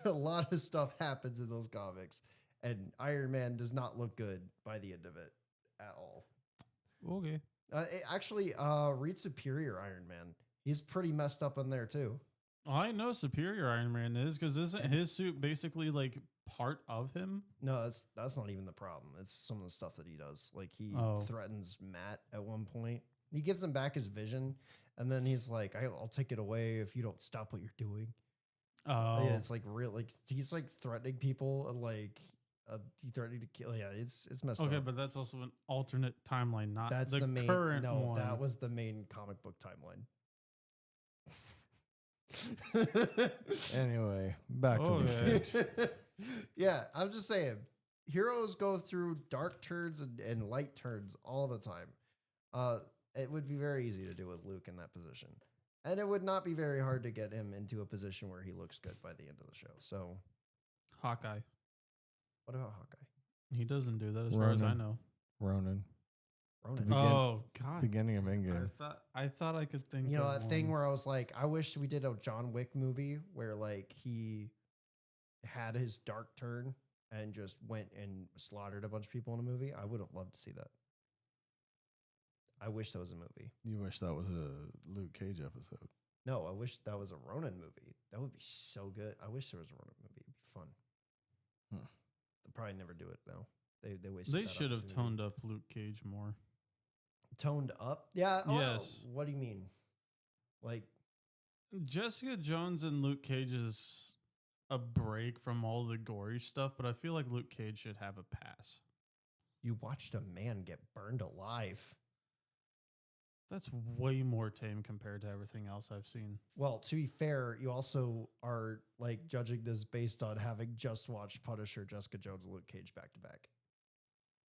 A lot of stuff happens in those comics, and Iron Man does not look good by the end of it at all. okay. Actually, read Superior Iron Man. He's pretty messed up in there too. I know Superior Iron Man is because isn't his suit basically like part of him? No, that's not even the problem. It's some of the stuff that he does. Like he Oh. threatens Matt at one point. He gives him back his vision, and then he's like, "I'll take it away if you don't stop what you're doing." Oh, Yeah, it's like real. Like he's like threatening people, and like he threatening to kill. Yeah, it's messed okay, up. but that's also an alternate timeline, not That's the, the main. current No, one. that was the main comic book timeline. Anyway, back to Luke Okay. Cage. Yeah, I'm just saying, heroes go through dark turns and light turns all the time. It would be very easy to do with Luke in that position, and it would not be very hard to get him into a position where he looks good by the end of the show. So, Hawkeye. what about Hawkeye? He doesn't do that as far as I Ronan. know. Ronan, Ronan. Begin- Oh God! beginning of Endgame. I thought I could think. You know, of that thing one. where I was like, I wish we did a John Wick movie where like he had his dark turn and just went and slaughtered a bunch of people in a movie. I would have loved to see that. I wish that was a movie. You wish that was a Luke Cage episode. No, I wish that was a Ronin movie. That would be so good. I wish there was a Ronin movie. It'd be fun. Hmm. They'll probably never do it though. They wasted. They that should have opportunity. toned up Luke Cage more. Toned up. Yeah. Yes. What do you mean? Like, Jessica Jones and Luke Cage is a break from all the gory stuff, but I feel like Luke Cage should have a pass. you watched a man get burned alive. That's way more tame compared to everything else I've seen. Well, to be fair, you also are like judging this based on having just watched Punisher, Jessica Jones, and Luke Cage back to back.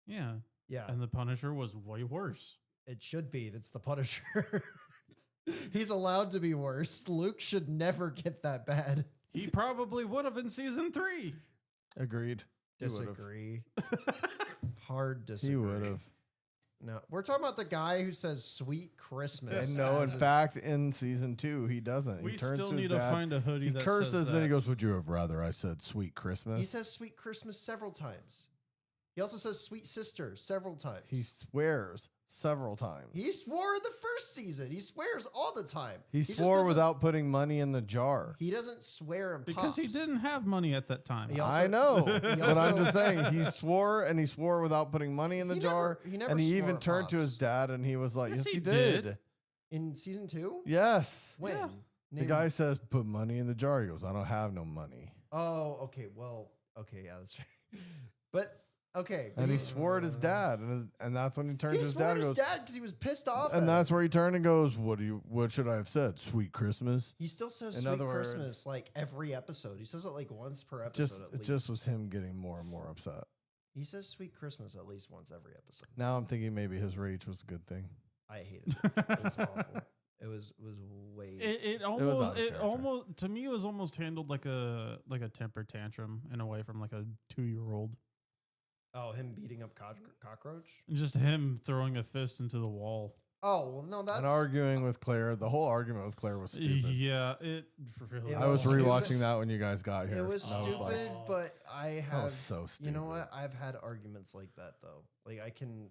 Yeah. Yeah, And the Punisher was way worse. it should be. That's the Punisher. He's allowed to be worse. Luke should never get that bad. He probably would have in season 3. Agreed. He would've. Disagree. Hard disagree. He would have. No, we're talking about the guy who says "Sweet Christmas." And no, in as his- fact, in season 2, he doesn't. We he turns still to his need to dad, find a hoodie He that curses, says then he that. goes, "Would you have rather I said Sweet Christmas?" he says "Sweet Christmas" several times. He also says "Sweet Sister" several times. He swears several times. He swore in the first season. He swears all the time. He just swore doesn't- without putting money in the jar. He doesn't swear in Because he pops. didn't have money at that time. He also- I know, he but I'm also- just saying he swore and he swore without putting money in the He jar. never- he never and he swore even at turned to his Pops. dad and he was like, Yes, "Yes, he he did." did. In season 2? Yes. When? Yeah. The Name- guy says, "Put money in the jar." He goes, "I don't have no money." Oh, okay. Well, okay, yeah, that's right. But okay, but And he swore at his dad, and that's when he turned He to his swore dad at and his goes, dad because he was pissed off. and at that's him. where he turned and goes, "What should I have said? Sweet Christmas." He still says In "Sweet other words- Christmas" like every episode. He says it like once per episode Just at it least. just was him getting more and more upset. He says "Sweet Christmas" at least once every episode. Now I'm thinking maybe his rage was a good thing. I hated it. It was awful. It was way. It out almost of it character. almost to me it was almost handled like a temper tantrum in a way from like a 2-year-old. Oh, him beating up cockroach. Just him throwing a fist into the wall. Oh well, no, that's And arguing with Claire. The whole argument with Claire was stupid. Yeah, it really. It I was was rewatching stupid. that when you guys got here. It was and I stupid, like, but I that was have. so You know stupid. what? I've had arguments like that though. Like I can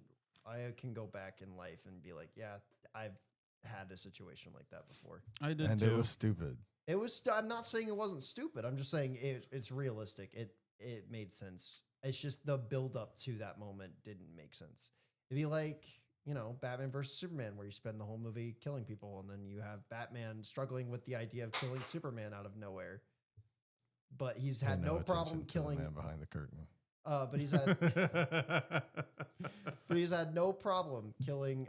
go back in life and be like, yeah, I've had a situation like that before. I did and too. it was stupid. It was. I'm not saying it wasn't stupid. I'm just saying it's realistic. It made sense. It's just the build up to that moment didn't make sense. It'd be like, you know, Batman versus Superman, where you spend the whole movie killing people, and then you have Batman struggling with the idea of killing Superman out of nowhere. But he's had Pay no attention problem to the killing. man behind the curtain. But he's had, but he's had no problem killing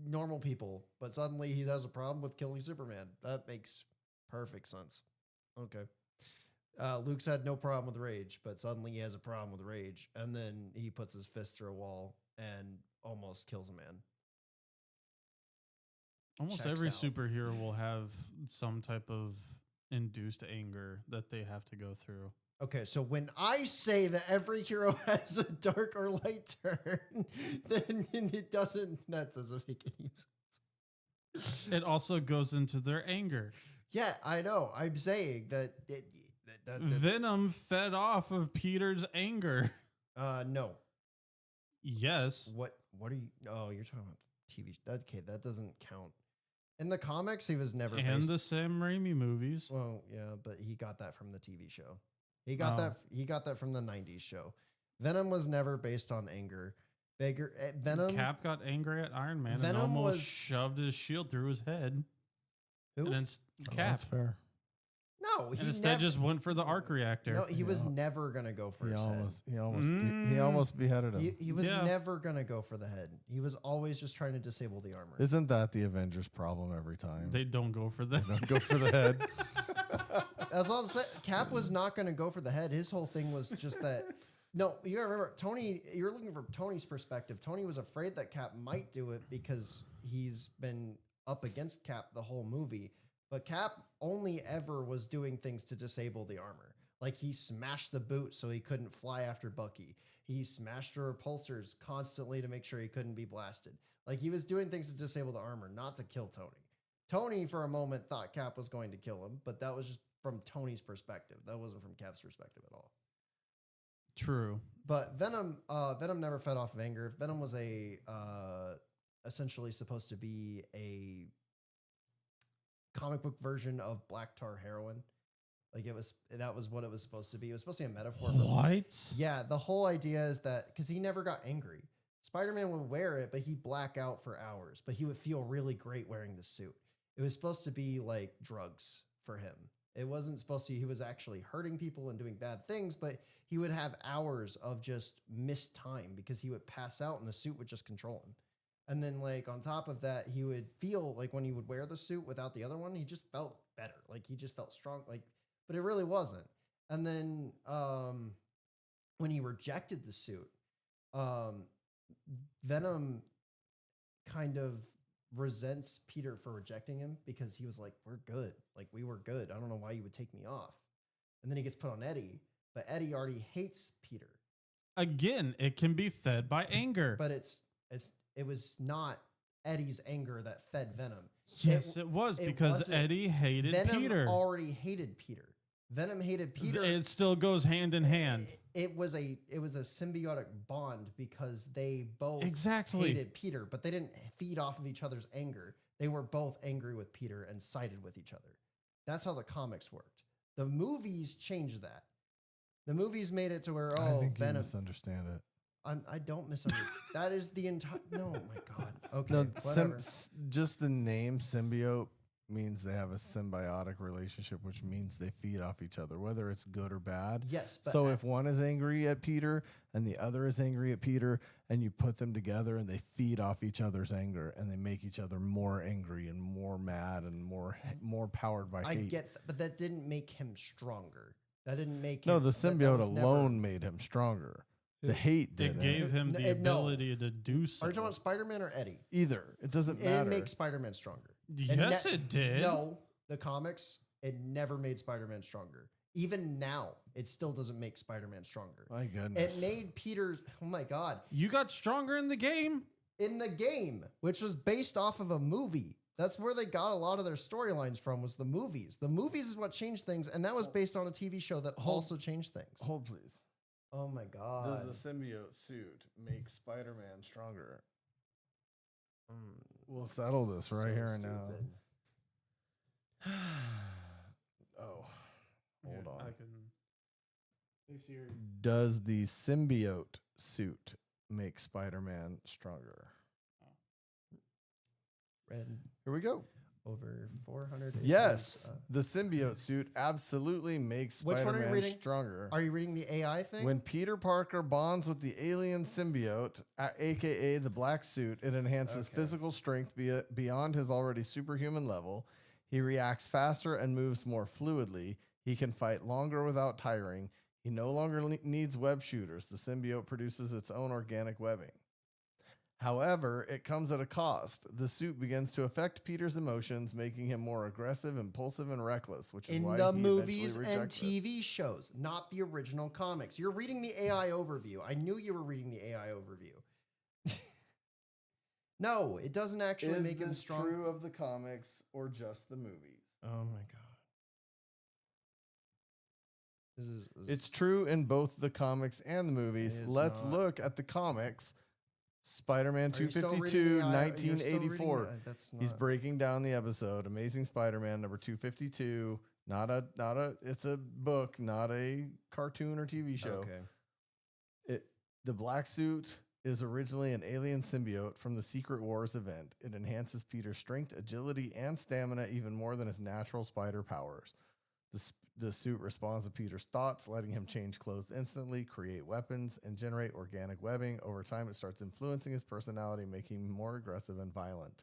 normal people. But suddenly he has a problem with killing Superman. That makes perfect sense. Okay. Luke's had no problem with rage, but suddenly he has a problem with rage, and then he puts his fist through a wall and almost kills a man. Almost checks every out. superhero will have some type of induced anger that they have to go through. Okay, so when I say that every hero has a dark or light turn, then it doesn't. That doesn't make any sense. It also goes into their anger. Yeah, I know. I'm saying that. Venom fed off of Peter's anger. No. Yes. What are you? Oh, you're talking about TV. Okay, that doesn't count. In the comics, he was never. And based, the Sam Raimi movies. Well, yeah, but he got that from the TV show. He got Oh. that. He got that from the '90s show. Venom was never based on anger. Venom. Cap got angry at Iron Man and Venom almost was- shoved his shield through his head. Who? And then Oh, Cap. that's fair. No, And he instead never, just went for the arc reactor. No, he was Yeah. never gonna go for He his almost, head. he almost beheaded him. He was Yeah. never gonna go for the head. He was always just trying to disable the armor. Isn't that the Avengers' problem every time? They don't go for that. Don't go for the head. That's all I'm saying. Cap was not going to go for the head. His whole thing was just that. No, you gotta remember, Tony. You're looking from Tony's perspective. Tony was afraid that Cap might do it because he's been up against Cap the whole movie. But Cap only ever was doing things to disable the armor. Like he smashed the boot so he couldn't fly after Bucky. He smashed the repulsors constantly to make sure he couldn't be blasted. Like he was doing things to disable the armor, not to kill Tony. Tony, for a moment, thought Cap was going to kill him, but that was just from Tony's perspective. That wasn't from Cap's perspective at all. True. But Venom never fed off of anger. Venom was essentially supposed to be a comic book version of black tar heroin. Like that was what it was supposed to be. It was supposed to be a metaphor. What? Yeah, the whole idea is that because he never got angry. Spider-Man would wear it, but he'd black out for hours. But he would feel really great wearing the suit. It was supposed to be like drugs for him. It wasn't supposed to. He was actually hurting people and doing bad things, but he would have hours of just missed time because he would pass out and the suit would just control him. And then, like, on top of that, he would feel like when he would wear the suit without the other one, he just felt better. Like, he just felt strong. Like, but it really wasn't. And then when he rejected the suit, Venom kind of resents Peter for rejecting him because he was like, we're good. Like, we were good. I don't know why you would take me off. And then he gets put on Eddie, but Eddie already hates Peter. Again, it can be fed by anger. But it was not Eddie's anger that fed Venom. Yes, it was because wasn't. Eddie hated Venom Peter. already hated Peter. Venom hated Peter. It still goes hand in hand. It was a symbiotic bond because they both Exactly. hated Peter, but they didn't feed off of each other's anger. They were both angry with Peter and sided with each other. That's how the comics worked. The movies changed that. The movies made it to where I think you Venom. misunderstand it. I don't misunderstand. That is the entire. No, my God. Okay, No, whatever. just the name symbiote means they have a symbiotic relationship, which means they feed off each other, whether it's good or bad. Yes, but So if one is angry at Peter and the other is angry at Peter, and you put them together and they feed off each other's anger and they make each other more angry and more mad and more powered by I hate. get that, but that didn't make him stronger. That didn't make No, him, the that symbiote was never- alone made him stronger. The hate did. It gave him the No. ability to do so. Are you talking about Spider-Man or Eddie? Either. It doesn't It matter. didn't make Spider-Man stronger. Yes, it did. No, the comics, it never made Spider-Man stronger. Even now, it still doesn't make Spider-Man stronger. My goodness. It made Peter. Oh my God! You got stronger in the game. in the game, which was based off of a movie. That's where they got a lot of their storylines from, was the movies. The movies is what changed things, and that was based on a TV show that also changed things. Hold, please. Oh my god. Does the symbiote suit make Spider-Man stronger? We'll settle this right here and now. Oh, hold on. I can. Hey Siri. Does the symbiote suit make Spider-Man stronger? Red Here we go. over 400. Yes, the symbiote suit absolutely makes Which one are you Spider-Man reading? stronger. Are you reading the AI thing? When Peter Parker bonds with the alien symbiote, aka the black suit, it enhances Okay. physical strength beyond his already superhuman level. He reacts faster and moves more fluidly. He can fight longer without tiring. He no longer needs web shooters. The symbiote produces its own organic webbing. However, it comes at a cost. The suit begins to affect Peter's emotions, making him more aggressive, impulsive, and reckless, which is in why the he movies eventually and rejects it. TV shows, not the original comics. You're reading the AI overview. I knew you were reading the AI overview. No, it doesn't actually make him strong. True of the comics or just the movies? Oh my god. This It's true in both the comics and the movies. It's Let's not. look at the comics. Spider-Man Are you still 252, reading the AI? You're still reading 1984. the- that's He's not- breaking down the episode. Amazing Spider-Man number 252. It's a book, not a cartoon or TV show. Okay. The black suit is originally an alien symbiote from the Secret Wars event. It enhances Peter's strength, agility, and stamina even more than his natural spider powers. The suit responds to Peter's thoughts, letting him change clothes instantly, create weapons, and generate organic webbing. Over time, it starts influencing his personality, making him more aggressive and violent.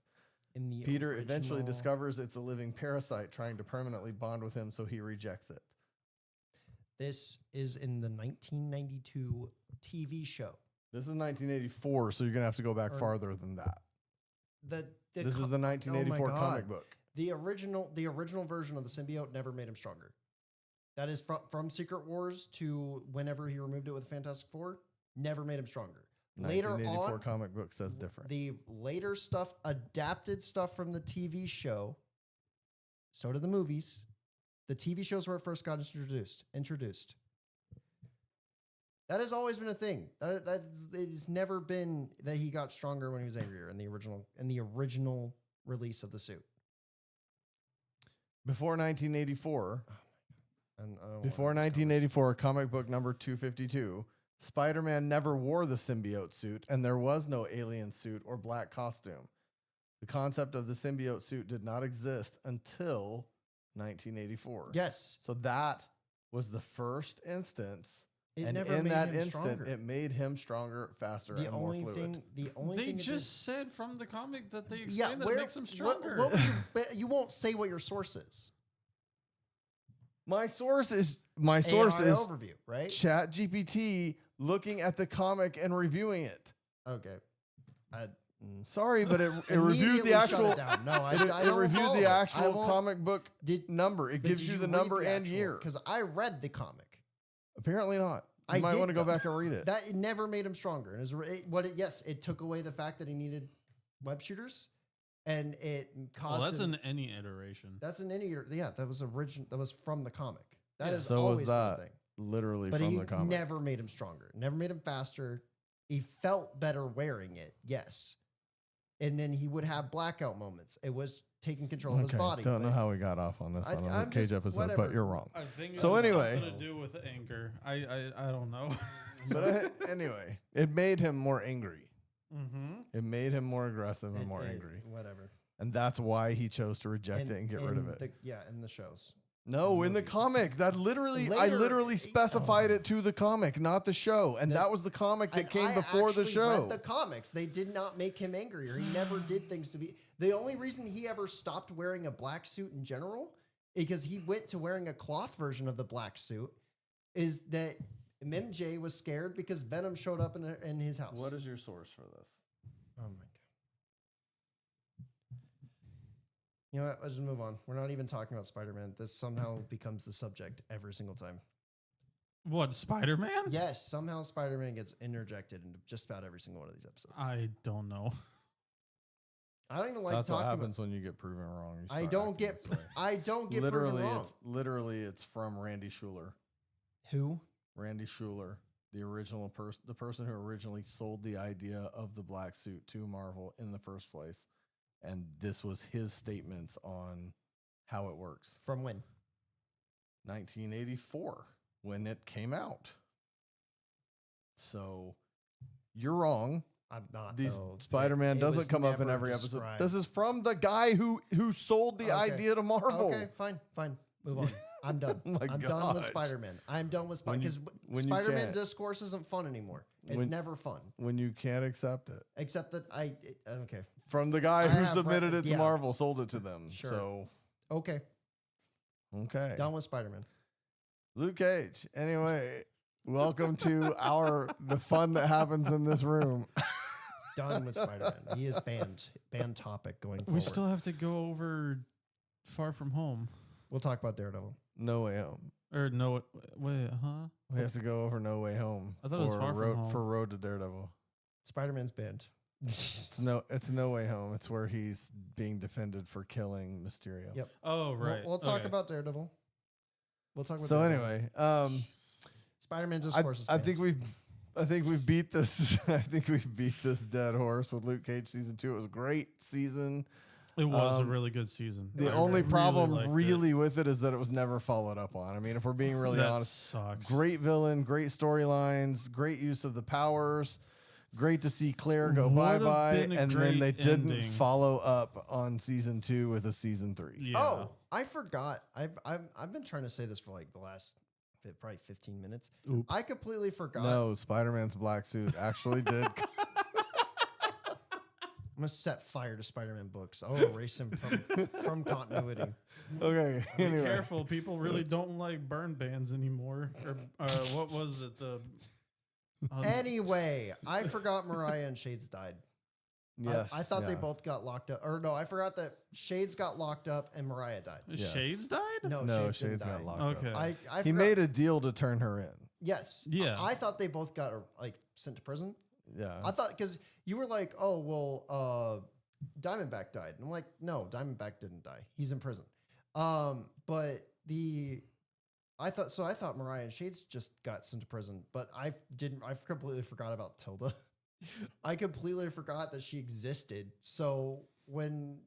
In the Peter eventually original- discovers it's a living parasite trying to permanently bond with him, so he rejects it. This is in the 1992 TV show. This is 1984, so you're going to have to go back Or- farther than that. The This is co- the 1984 oh my comic God. book. The original version of the symbiote never made him stronger. That is from Secret Wars to whenever he removed it with Fantastic Four, never made him stronger. Later 1984 on, comic book says different. the later stuff, adapted stuff from the TV show, so did the movies. The TV shows where it first got introduced. That has always been a thing. It's never been that he got stronger when he was angrier in the original release of the suit. Before 1984, And I don't want Before these 1984, comic book number 252, Spider-Man never wore the symbiote suit, and there was no alien suit or black costume. The concept of the symbiote suit did not exist until 1984. Yes, So that was the first instance, it and never in made that him instant, stronger. it made him stronger, faster, The and more only fluid. thing, the only They thing it just said from the comic that they did- explained that it makes them stronger. What but you won't say what your source is. My source is AI overview, right? ChatGPT looking at the comic and reviewing it. Okay. Sorry, but it reviewed Immediately the shut it actual. down. No, I It don't reviewed follow the it. I actual won't- comic book Did number. It but gives did you the read number and year. because I read the comic. Apparently not. You I might did, want to go though. back and read it. That it never made him stronger. Yes, it took away the fact that he needed web shooters, and it caused. Well, that's him, in any iteration. that's an any. Yeah, that was original. That was from the comic. That Yeah. is So was always been a that. thing. Literally But from he the comic. never made him stronger. Never made him faster. He felt better wearing it. Yes, and then he would have blackout moments. It was taking control of his body. Don't know but how we got off on this I- on I'm a Cage just- episode, whatever. but you're wrong. I think So it has anyway- something to do with anger. I don't know. But anyway, it made him more angry. Mm-hmm. It made him more aggressive and it- more it- angry. Whatever. And that's why he chose to reject it and get rid of it. In the shows. No, in the movies. comic. I Later, literally specified it to the comic, not the show. And that was the comic that came I before the actually show. read the comics. They did not make him angrier. He never did things to be. The only reason he ever stopped wearing a black suit in general, because he went to wearing a cloth version of the black suit, is that MJ was scared because Venom showed up in his house. What is your source for this? Oh my god. You know what? Let's just move on. We're not even talking about Spider-Man. This somehow becomes the subject every single time. What, Spider-Man? Yes, somehow Spider-Man gets interjected into just about every single one of these episodes. I don't know. I don't even like That's what talking happens when you get proven wrong. You I start don't acting get this way. I don't get proven wrong. Literally it's from Randy Schuler. Who? Randy Schuler, the original person, the person who originally sold the idea of the black suit to Marvel in the first place, and this was his statements on how it works. From when? 1984, when it came out. So you're wrong. I'm not. These though. Spider-Man It doesn't was come up in never every episode. described. This is from the guy who sold the Okay. idea to Marvel. Okay, fine. Move on. I'm done. Oh my I'm done with gosh. Spider-Man. I'm done with When you- Spider-Man because when you Spider-Man can't- discourse isn't fun anymore. It's When- never fun. When you can't accept it. Except that okay. From the guy I who have submitted read- it to yeah. Marvel, sold it to them. Sure. So, Okay. okay. Done with Spider-Man. Luke Cage. Anyway, welcome to the fun that happens in this room. Done with Spider-Man. He is banned. Banned topic going forward. We still have to go over Far From Home. We'll talk about Daredevil. No Way Home. Or no, wait, huh? We have to go over No Way Home. I thought it was Far From Road, Home. for Road to Daredevil. Spider-Man's banned. It's No Way Home. It's where he's being defended for killing Mysterio. Yep. Oh, right. We'll talk Okay. about Daredevil. We'll talk about So Daredevil. anyway, Spider-Man discourse is I banned. think we've beat this. I think we've beat this dead horse with Luke Cage season 2. It was a great season. It was a Um, really good season. The I only really problem liked it. really with it is that it was never followed up on. I mean, if we're being really That honest, sucks. great villain, great storylines, great use of the powers. Great to see Claire go Would've bye-bye, been a and then they great didn't ending. follow up on season 2 with a season 3. Yeah. Oh, I forgot. I've been trying to say this for like the last probably 15 minutes. Oops. I completely forgot. No, Spider-Man's black suit actually did. I'm gonna set fire to Spider-Man books. I'll erase him from continuity. Okay, Be anyway. careful. People really don't like burn bans anymore. Or what was it? The Anyway, I forgot Mariah and Shades died. Yes, I thought they yeah. both got locked up. Or no, I forgot that Shades got locked up and Mariah died. Yes. Shades died? No, No, Shades, didn't Shades got die. locked Okay. up. I He forgot- made a deal to turn her in. yes. Yeah. I thought they both got like sent to prison. Yeah. I thought because you were like, oh well, Diamondback died. And I'm like, no, Diamondback didn't die. He's in prison. But I thought Mariah and Shades just got sent to prison, but I completely forgot about Tilda. I completely forgot that she existed. So when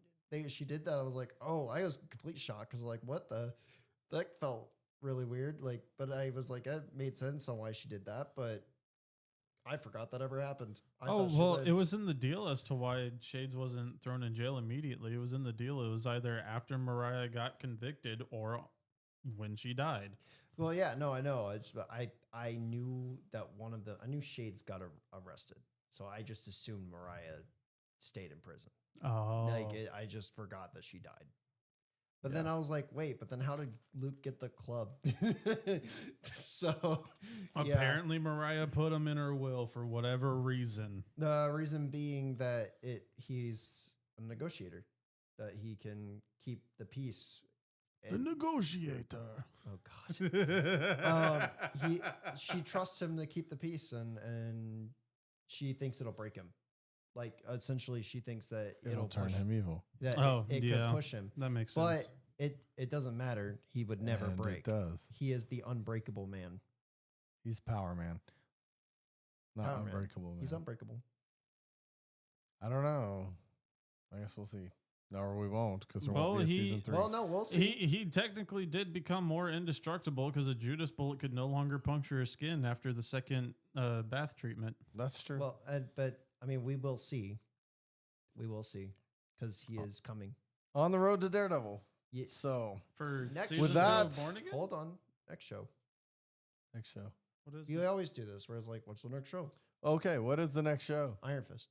she did that, I was like, oh, I was complete shock because like, what that felt really weird. Like, but I was like, it made sense on why she did that, but I forgot that ever happened. I Oh, thought she well, lived. it was in the deal as to why Shades wasn't thrown in jail immediately. It was in the deal. It was either after Mariah got convicted or when she died. Well, yeah, no, I know. I knew that I knew Shades got arrested, so I just assumed Mariah stayed in prison. Oh. I just forgot that she died. But then I was like, wait, but then how did Luke get the club? So yeah. Apparently, Mariah put him in her will for whatever reason. The reason being that he's a negotiator, that he can keep the peace. The negotiator. Oh God. She trusts him to keep the peace, and she thinks it'll break him. Like essentially, she thinks that It'll turn push, him evil. that Oh, it yeah. could push him. That makes But sense. it doesn't matter. He would never And break. It does. He is the unbreakable man. He's Power Man. Not Power Man. Unbreakable Man. He's unbreakable. I don't know. I guess we'll see. No, or we won't because there Well, won't be a he- season 3. Well, no, we'll see. He technically did become more indestructible because a Judas bullet could no longer puncture his skin after the second bath treatment. That's true. Well, but I mean, we will see. We will see because he is coming. On the road to Daredevil. Yes. So, For Next- season With 2 that- of Born Again? Hold on. Next show. next show. What is You it? always do this, where it's like, what's the next show? Okay, what is the next show? Iron Fist.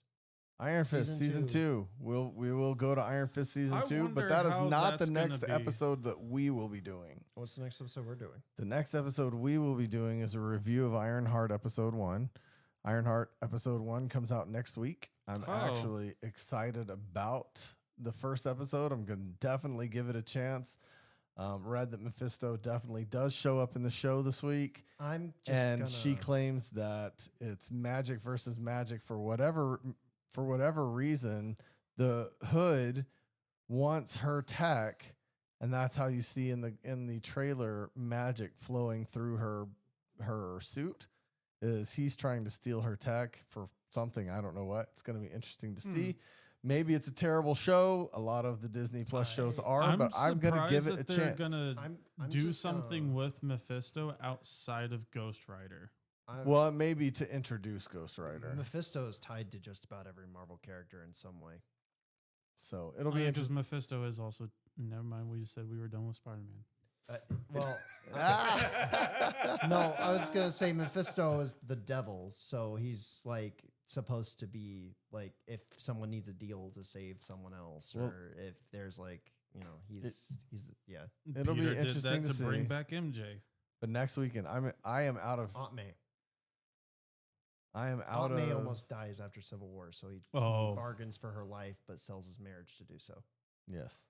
Iron Fist Season season 2. We will go to Iron Fist season I 2, but wonder that is how not the that's gonna next be. episode that we will be doing. What's the next episode we're doing? The next episode we will be doing is a review of Ironheart episode 1. Ironheart episode 1 comes out next week. I'm Oh. actually excited about the first episode. I'm going to definitely give it a chance. Read that Mephisto definitely does show up in the show this week. I'm just And she claims that it's magic versus magic for whatever reason. The Hood wants her tech, and that's how you see in the trailer magic flowing through her suit. Is he's trying to steal her tech for something, I don't know what. It's going to be interesting to see. Maybe it's a terrible show. A lot of the Disney Plus shows are, but I'm going to give it a chance. They're gonna I'm do just something with Mephisto outside of Ghost Rider. Well, it may be to introduce Ghost Rider. Mephisto is tied to just about every Marvel character in some way. So it'll be Because interesting. Mephisto is also. Never mind. We just said we were done with Spider-Man. Well, no, I was gonna say Mephisto is the devil, so he's like supposed to be like if someone needs a deal to save someone else, Well, or if there's like he's yeah. It'll be Peter interesting did that to bring see. back MJ. But next weekend, I am out of. Aunt May. Out Aunt May of. almost dies after Civil War, so he Oh. bargains for her life but sells his marriage to do so. Yes,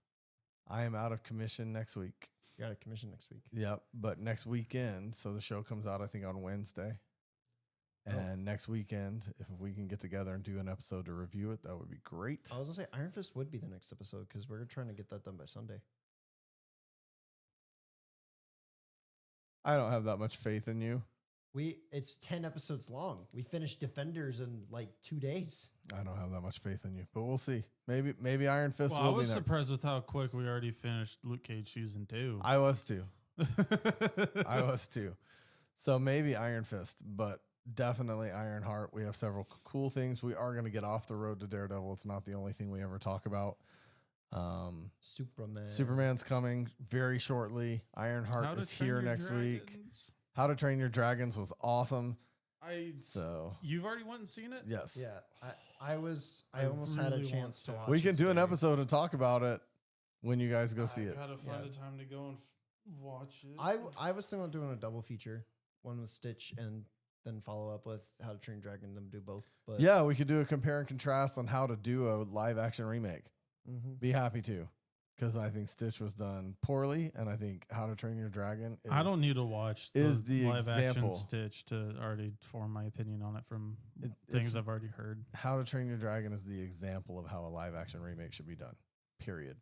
I am out of commission next week. You got a commission next week. Yep, but next weekend, so the show comes out I think on Wednesday. And next weekend, if we can get together and do an episode to review it, that would be great. I was gonna say Iron Fist would be the next episode because we're trying to get that done by Sunday. I don't have that much faith in you. It's 10 episodes long. We finished Defenders in like 2 days. I don't have that much faith in you, but we'll see. Maybe Iron Fist Well, will I was be next. surprised with how quick we already finished Luke Cage season 2. I was too. I was too. So maybe Iron Fist, but definitely Ironheart. We have several cool things. We are going to get off the road to Daredevil. It's not the only thing we ever talk about. Superman's coming very shortly. Ironheart is here next week. How to Train Your Dragons was awesome. You've already went and seen it? Yes. Yeah, I almost had a really chance to want watch. to. We it can do an today. episode to talk about it when you guys go see it. Gotta find Yeah. a time to go and watch it. I was thinking of doing a double feature, one with Stitch and then follow up with How to Train Your Dragon. Them do both. But Yeah, we could do a compare and contrast on how to do a live action remake. Mhm. Be happy to, because I think Stitch was done poorly, and I think How to Train Your Dragon is, I don't need to watch is the live example. action Stitch to already form my opinion on it from it's- things I've already heard. How to Train Your Dragon is the example of how a live action remake should be done. Period.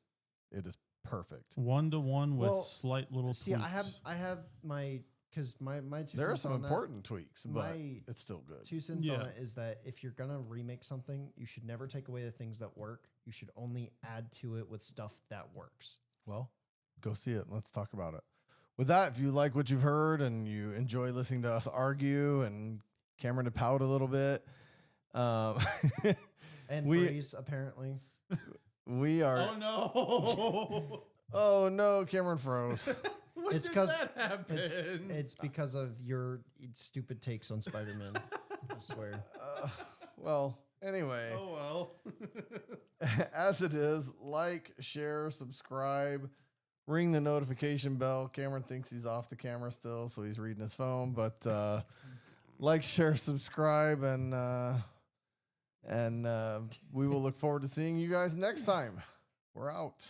It is perfect. 1-to-1 with Well, slight little See, tweaks. I have my because my two There are cents some on that- important tweaks, but my it's still good. 2 cents on Yeah. it is that if you're gonna remake something, you should never take away the things that work. You should only add to it with stuff that works. Well, go see it. Let's talk about it. With that, if you like what you've heard and you enjoy listening to us argue and Cameron to pout a little bit, And We- Freeze, apparently. we are. Oh no! Oh no, Cameron froze. When It's did 'cause that happen? It's because of your stupid takes on Spider-Man. I swear. Well, anyway, Oh well. as it is, like, share, subscribe, ring the notification bell. Cameron thinks he's off the camera still, so he's reading his phone. But like, share, subscribe, and we will look forward to seeing you guys next time. We're out.